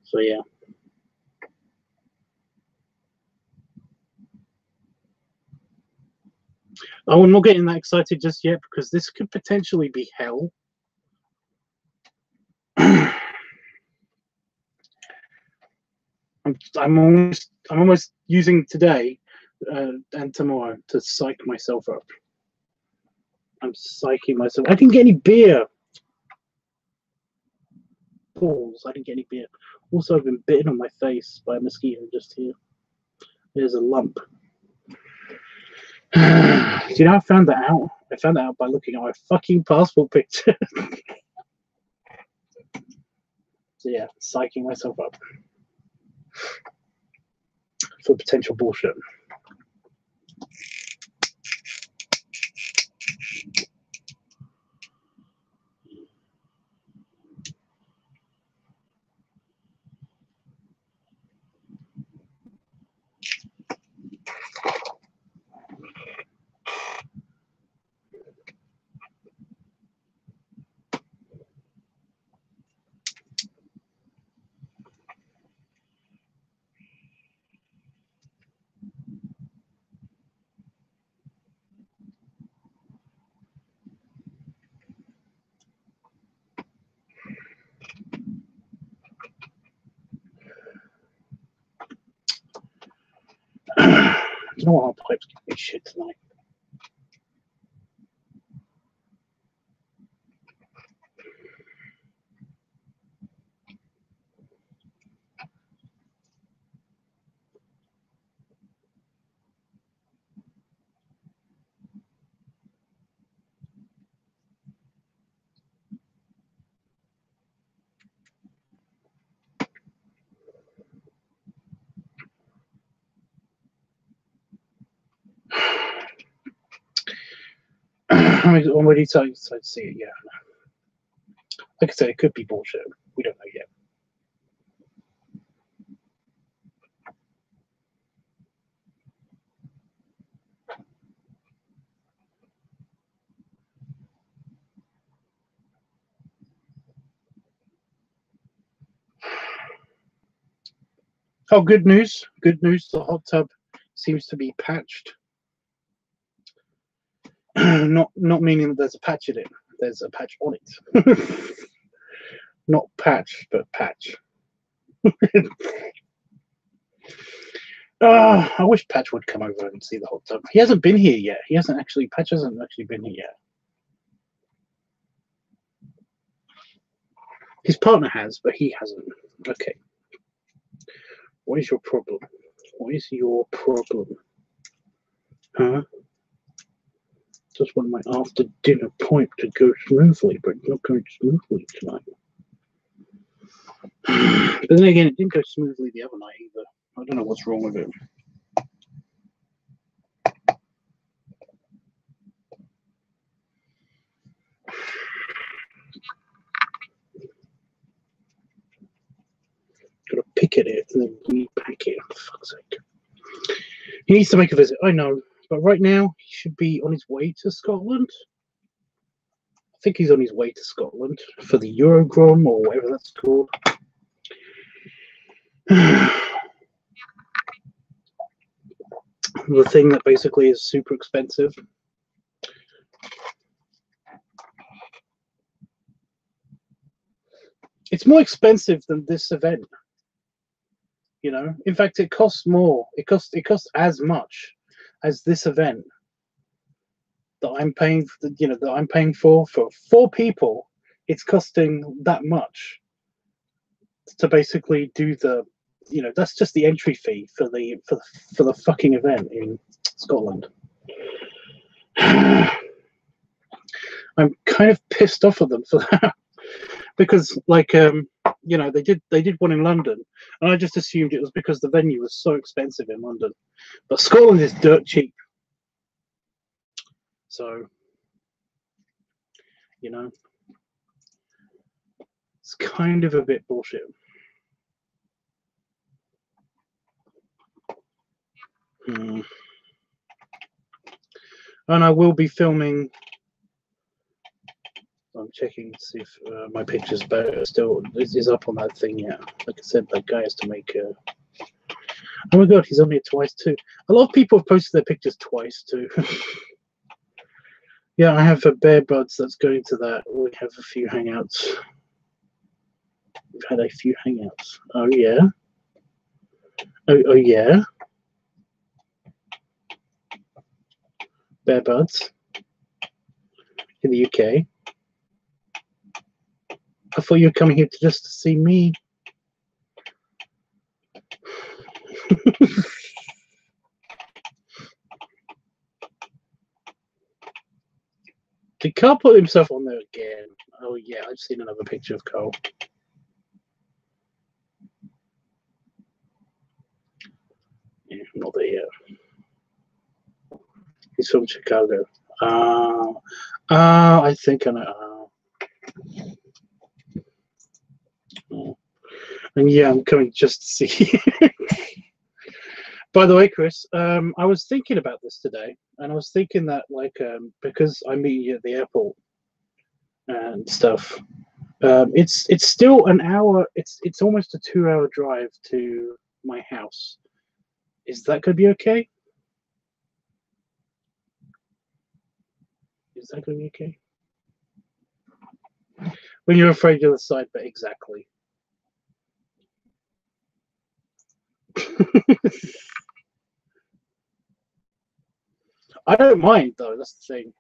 A: So yeah. Oh, I'm not getting that excited just yet because this could potentially be hell. I'm almost using today and tomorrow to psych myself up. I'm psyching myself. I didn't get any beer. Balls. I didn't get any beer. Also, I've been bitten on my face by a mosquito just here. There's a lump. Do you know how I found that out? I found that out by looking at my fucking passport picture. So yeah, psyching myself up for potential bullshit. You know what? Our pipe's giving me shit tonight. I'm already starting to see it. Yeah, like I said, it could be bullshit. We don't know yet. Oh, good news! Good news. The hot tub seems to be patched. not meaning that there's a patch in it. There's a patch on it. Not patch, but patch. I wish Patch would come over and see the hot tub. He hasn't been here yet. Patch hasn't actually been here yet. His partner has, but he hasn't. Okay. What is your problem? What is your problem? Huh? Just want my after dinner point to go smoothly, but not going smoothly tonight. But then again, it didn't go smoothly the other night either. I don't know what's wrong with it. Gotta pick at it and then repack it, for fuck's sake. He needs to make a visit, I know. But right now, he should be on his way to Scotland. I think he's on his way to Scotland for the Eurogrom or whatever that's called. The thing that basically is super expensive. It's more expensive than this event. You know, in fact, it costs more. It costs as much as this event that I'm paying for. That I'm paying for 4 people. It's costing that much to basically do the. That's just the entry fee for the fucking event in Scotland. I'm kind of pissed off at them for that because, like, they did one in London, and I just assumed it was because the venue was so expensive in London, but Scotland is dirt cheap. So, it's kind of a bit bullshit. And I will be filming. I'm checking to see if my picture's still is up on that thing yet. Like I said, that guy has to make a. Oh my god, he's on here twice too. A lot of people have posted their pictures twice too. Yeah, I have a Bear Buds that's going to that. We have a few hangouts. We've had a few hangouts. Oh yeah. Oh yeah. Bear Buds in the UK. I thought you were coming here just to see me. Did Carl put himself on there again? Oh yeah, I've seen another picture of Carl. Yeah, not there yet. He's from Chicago. I think I know. And yeah, I'm coming just to see you. By the way, Chris, I was thinking about this today, and I was thinking that, like, because I meet you at the airport and stuff, it's still an hour. It's almost a 2-hour drive to my house. Is that going to be okay? Is that going to be okay? When you're afraid you're the side, but exactly. I don't mind though. That's the thing.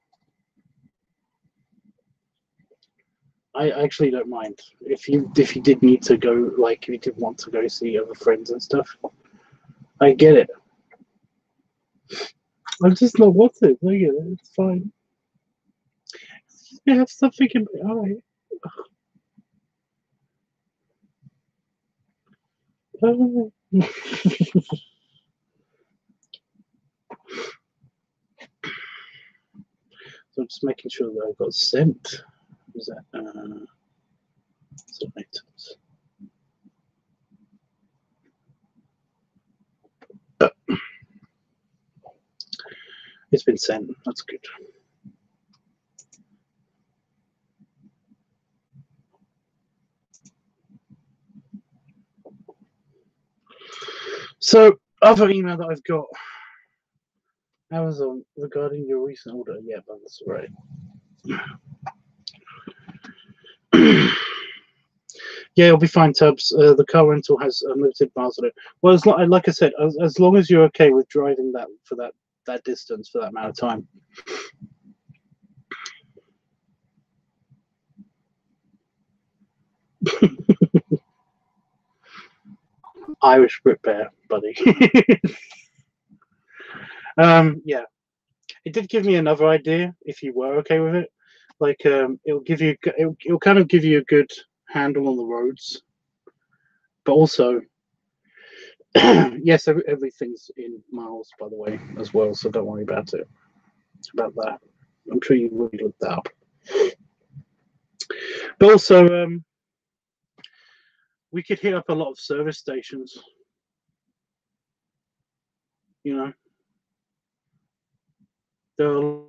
A: I actually don't mind if you did need to go, like if you did want to go see other friends and stuff. I get it. I'm just not wanted. I get it. It's fine. I have something in my eye. Oh. So I'm just making sure that I got sent. Was that items? It's been sent. That's good. So, other email that I've got, Amazon, regarding your recent order. Yeah, but that's all right. Yeah, it'll be fine, Tubbs. The car rental has unlimited miles on it. Well, like I said, as long as you're okay with driving that for that distance for that amount of time. Irish Brit Bear, buddy. Yeah, it did give me another idea. If you were okay with it, like it'll kind of give you a good handle on the roads, but also, yes, everything's in miles, by the way, as well. So don't worry about it. About that, I'm sure you already looked that up. But also, we could hit up a lot of service stations. You know, there are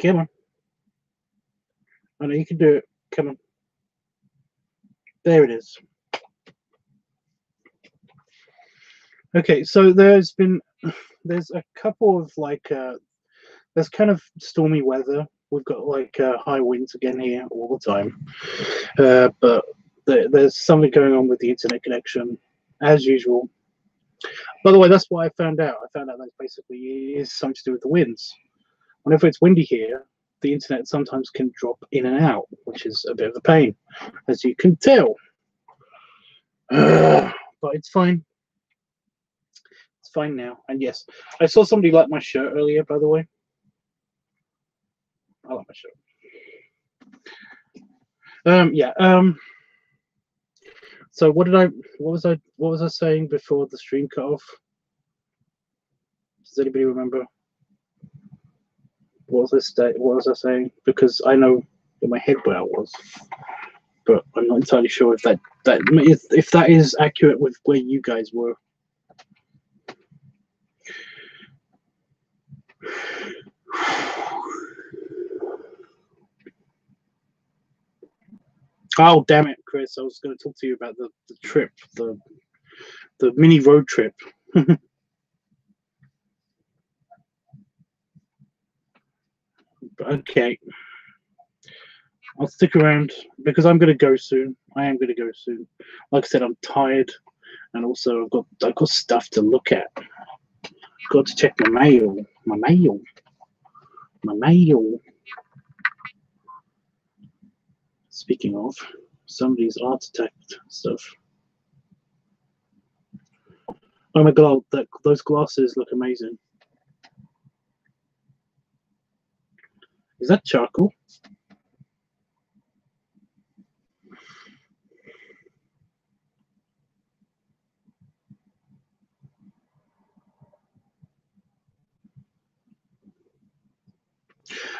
A: come on. I know you can do it. Come on. There it is. Okay, so there's a couple of there's kind of stormy weather. We've got high winds again here all the time, but there's something going on with the internet connection as usual. By the way, that's what I found out. I found out that basically is something to do with the winds. Whenever it's windy here, the internet sometimes can drop in and out, which is a bit of a pain, as you can tell. But it's fine. It's fine now. And yes, I saw somebody like my shirt earlier, by the way. I like my shirt. So what was I saying before the stream cut off? Does anybody remember? What was I saying? Because I know in my head where I was, but I'm not entirely sure if that is accurate with where you guys were. Oh damn it, Chris! I was going to talk to you about the trip, the mini road trip. Okay, I'll stick around because I'm going to go soon. I am going to go soon. Like I said, I'm tired, and also I've got stuff to look at. Got to check my mail. My mail. My mail. Speaking of, somebody's art attacked stuff. Oh my god, those glasses look amazing. Is that charcoal?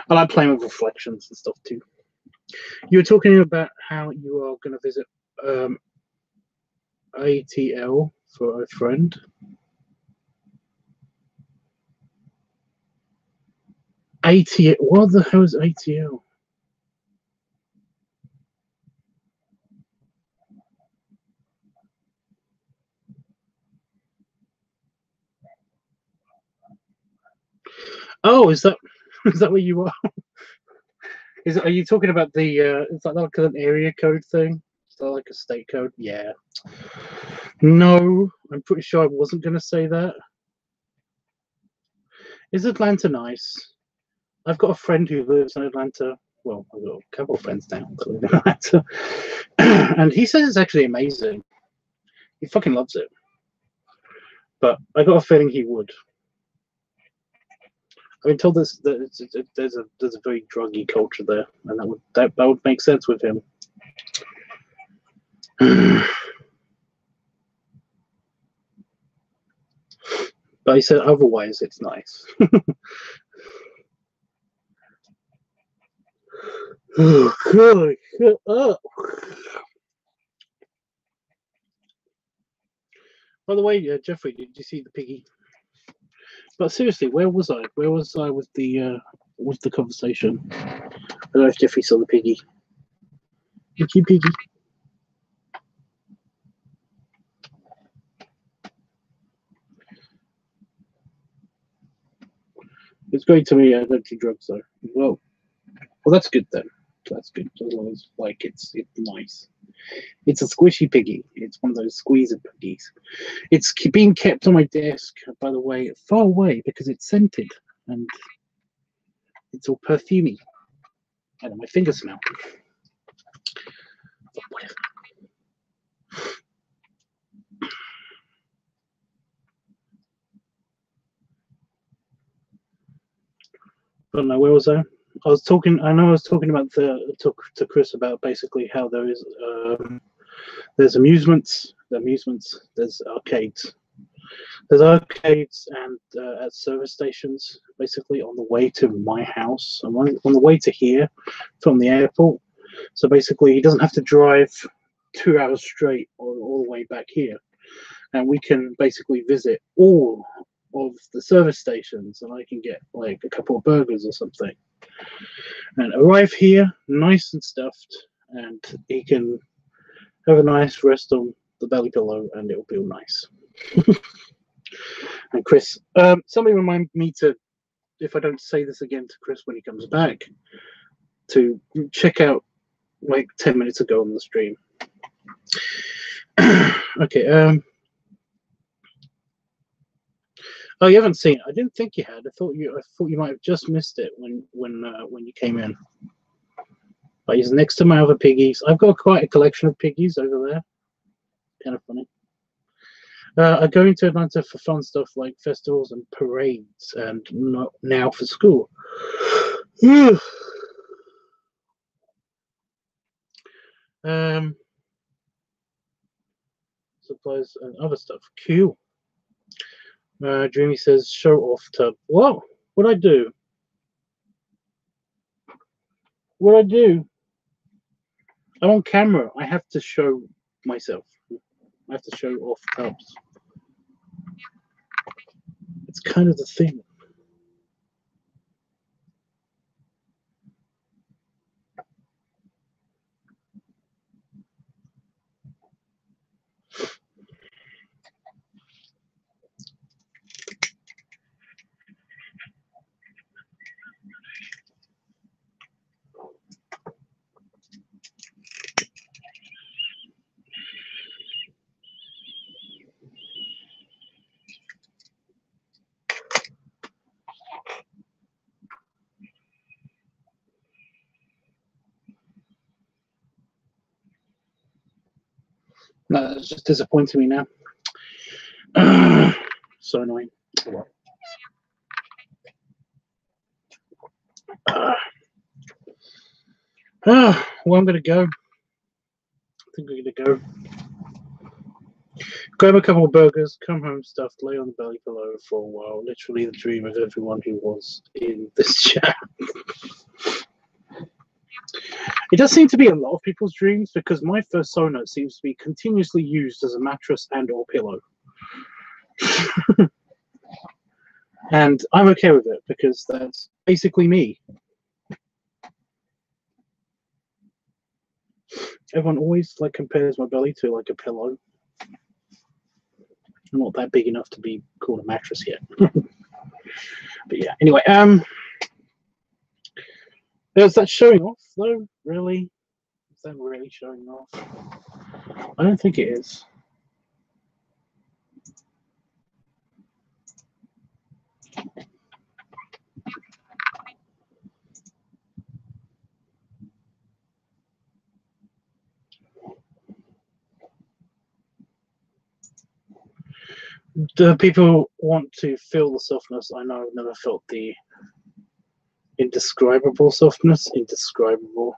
A: I like playing with reflections and stuff too. You were talking about how you are going to visit ATL for a friend. ATL? What the hell is ATL? Oh, is that where you are? Are you talking about the? Is that like an area code thing? Is that like a state code? Yeah. No, I'm pretty sure I wasn't going to say that. Is Atlanta nice? I've got a friend who lives in Atlanta. Well, I've got a couple of friends now that live in Atlanta, and he says it's actually amazing. He fucking loves it. But I got a feeling he would. I've been told there's a very druggy culture there, and that would make sense with him. But he said otherwise it's nice. Oh god, shut up. By the way, Jeffrey, did you see the piggy? But seriously, where was I? Where was I with the conversation? I don't know if Jeffrey saw the piggy. Piggy. It's going to me. I don't do drugs though. Well, that's good then. That's good as long as like it's nice. It's a squishy piggy. It's one of those squeezer piggies. It's being kept on my desk, by the way, far away because it's scented and it's all perfumey. I know my fingers smell. But whatever. I don't know, where was I? I was talking about to Chris about basically how there is there's amusements, there's arcades. There's arcades and at service stations, basically on the way to my house. I'm on the way to here from the airport. So basically, he doesn't have to drive 2 hours straight all the way back here. And we can basically visit all of the service stations, and I can get like a couple of burgers or something. And arrive here, nice and stuffed, and he can have a nice rest on the belly pillow, and it'll feel nice. And Chris, somebody remind me to, if I don't say this again to Chris when he comes back, to check out like 10 minutes ago on the stream. Okay. Oh, you haven't seen it. I didn't think you had. I thought you might have just missed it when you came in. But he's next to my other piggies. I've got quite a collection of piggies over there. Kind of funny. I go into Atlanta for fun stuff like festivals and parades, and not now for school. Supplies and other stuff. Cool. Dreamy says, show off tub. Whoa, what'd I do? What'd I do? I'm on camera. I have to show myself. I have to show off tubs. It's kind of the thing. No, it's just disappointing me now. So annoying. Well, I'm going to go. I think we're going to go. Grab a couple of burgers, come home stuffed, lay on the belly pillow for a while. Literally the dream of everyone who was in this chat. It does seem to be a lot of people's dreams because my first sonar seems to be continuously used as a mattress and or pillow. And I'm okay with it because that's basically me. Everyone always like compares my belly to like a pillow. I'm not that big enough to be called a mattress yet. But yeah, anyway, there's that showing off though, really? Is that really showing off? I don't think it is. Do people want to feel the softness? I know I've never felt the indescribable softness. Indescribable.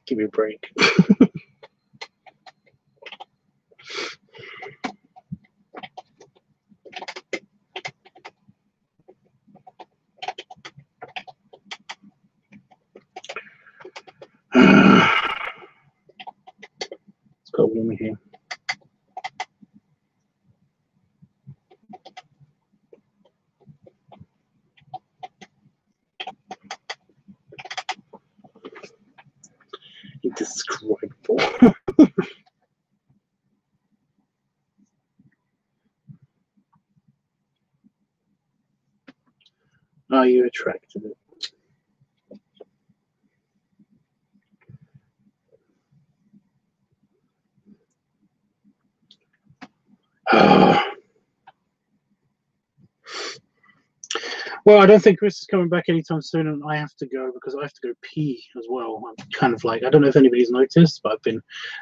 A: Give me a break. It's got warm in here. Indescribable. Are you attracted to it? Well, I don't think Chris is coming back anytime soon, and I have to go because I have to go pee as well. I'm kind of like, I don't know if anybody's noticed, but I've been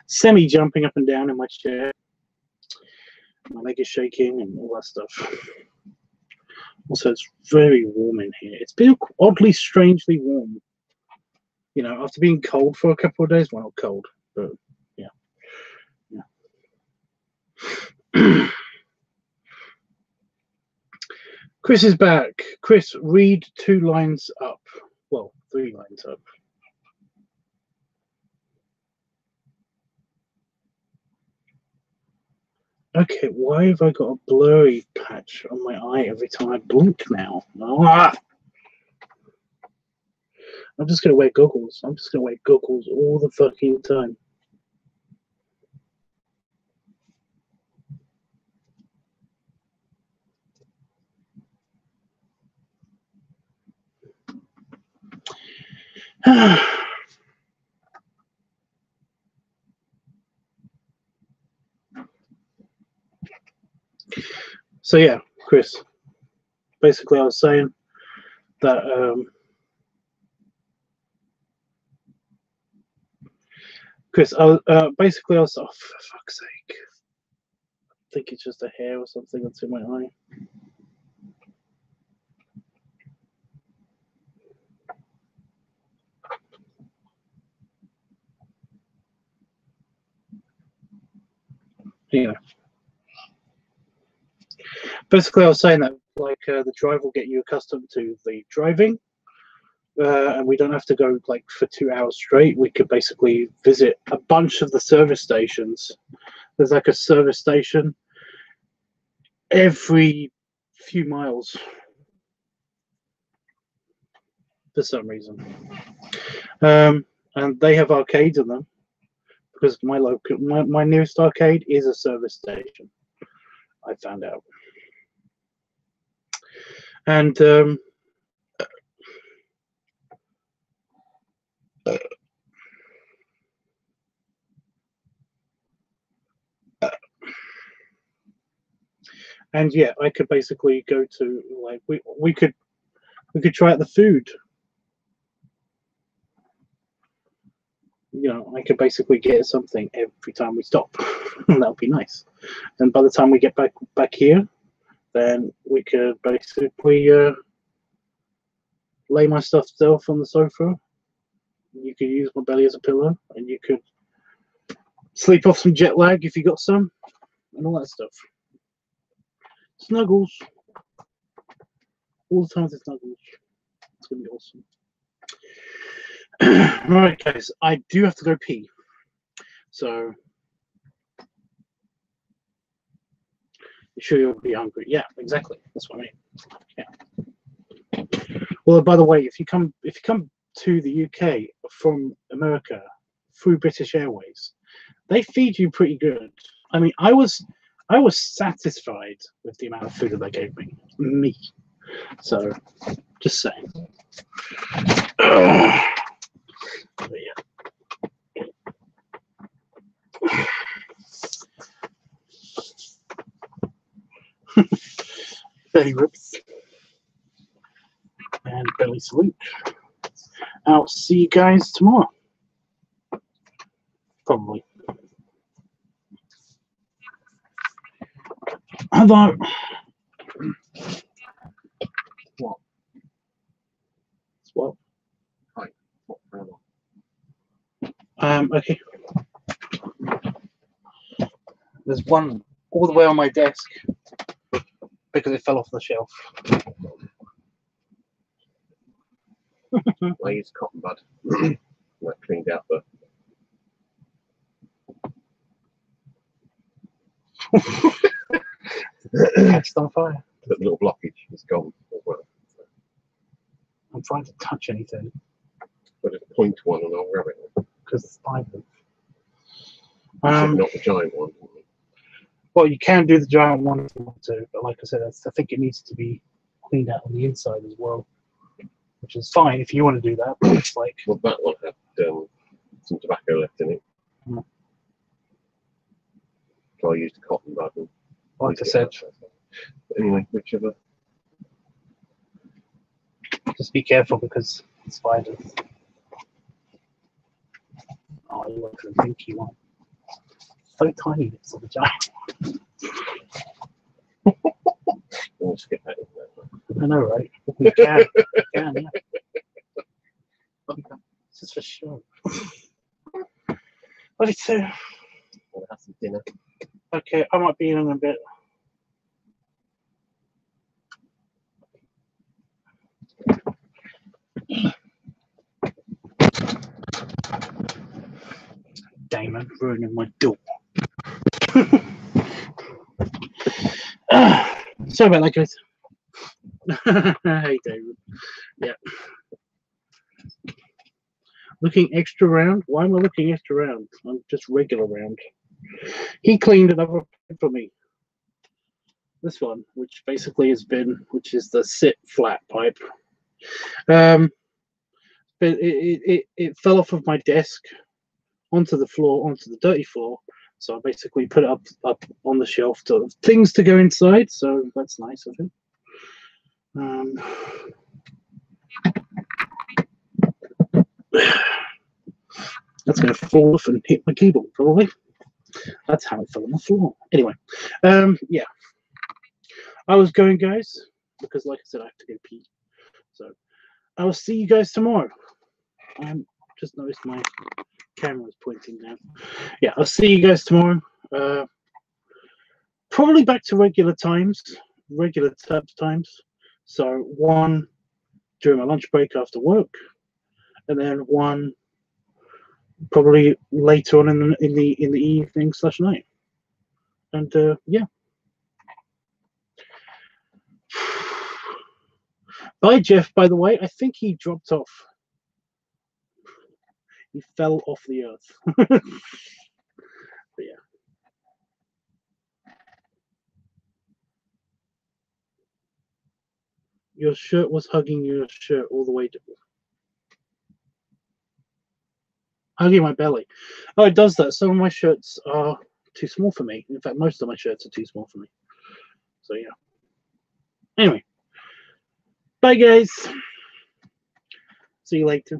A: semi-jumping up and down in my chair. My leg is shaking and all that stuff. Also, it's very warm in here. It's been oddly, strangely warm. You know, after being cold for a couple of days. Well, not cold, but yeah. Yeah. Chris is back. Chris, read 2 lines up. Well, 3 lines up. Okay, why have I got a blurry patch on my eye every time I blink now? Ah! I'm just going to wear goggles. I'm just going to wear goggles all the fucking time. So yeah, Chris, basically I was saying that Chris, basically I was, oh, for fuck's sake, I think it's just a hair or something that's in my eye. Yeah. Basically, I was saying that like the drive will get you accustomed to the driving, and we don't have to go like for 2 hours straight. We could basically visit a bunch of the service stations. There's like a service station every few miles for some reason, and they have arcades in them because my nearest arcade is a service station. I found out, and and yeah, I could basically go to like we could try out the food. You know, I could basically get something every time we stop. That would be nice. And by the time we get back here, then we could basically lay my stuff on the sofa. You could use my belly as a pillow, and you could sleep off some jet lag if you got some, and all that stuff. Snuggles. All the time with snuggles. It's going to be awesome. Alright guys, I do have to go pee. So you sure you'll be hungry? Yeah, exactly. That's what I mean. Yeah. Well, by the way, if you come to the UK from America through British Airways, they feed you pretty good. I mean, I was satisfied with the amount of food that they gave me. So just saying. But yeah. Belly ribs and belly salute. I'll see you guys tomorrow. Probably. Although, what? What?
E: Hi.
A: Okay. There's one all the way on my desk because it fell off the shelf.
E: I used cotton bud. I cleaned out the.
A: Catched on fire.
E: The little blockage is gone as well.
A: I'm trying to touch anything.
E: But just point one and I'll grab it.
A: Because it's spiders.
E: Not the giant one.
A: Well, you can do the giant one if you want to, but like I said, I think it needs to be cleaned out on the inside as well, which is fine if you want to do that. But it's like,
E: well, that one had some tobacco left in it.
A: Mm.
E: So I used a cotton bud.
A: Like I said,
E: but anyway, whichever.
A: Just be careful because spiders. Oh, you want the pinky one. So tiny, it's like a giant.
E: We'll just get that in there.
A: I know, right? We can. We can, yeah. It's just for sure. But it's
E: We'll have some dinner.
A: okay, I might be in a bit. Damon ruining my door. Sorry about that, guys. Hey, David. Yeah. Looking extra round? Why am I looking extra round? I'm just regular round. He cleaned another for me. This one, which basically has been, which is the sit flat pipe. But it fell off of my desk onto the floor, onto the dirty floor. So I basically put it up on the shelf to things to go inside. So that's nice of him. That's going to fall off and hit my keyboard probably. That's how it fell on the floor. Anyway, yeah. I was going, guys, because like I said, I have to go pee. So I will see you guys tomorrow. Just noticed my camera is pointing now. Yeah, I'll see you guys tomorrow. Probably back to regular times, regular tab times. So 1 during my lunch break after work, and then one probably later on in the evening / night. And yeah. Bye, Jeff. By the way, I think he dropped off. He fell off the earth. But yeah. Your shirt was hugging your shirt all the way to hugging my belly. Oh, it does that. Some of my shirts are too small for me. In fact, most of my shirts are too small for me. So yeah. Anyway. Bye, guys. See you later.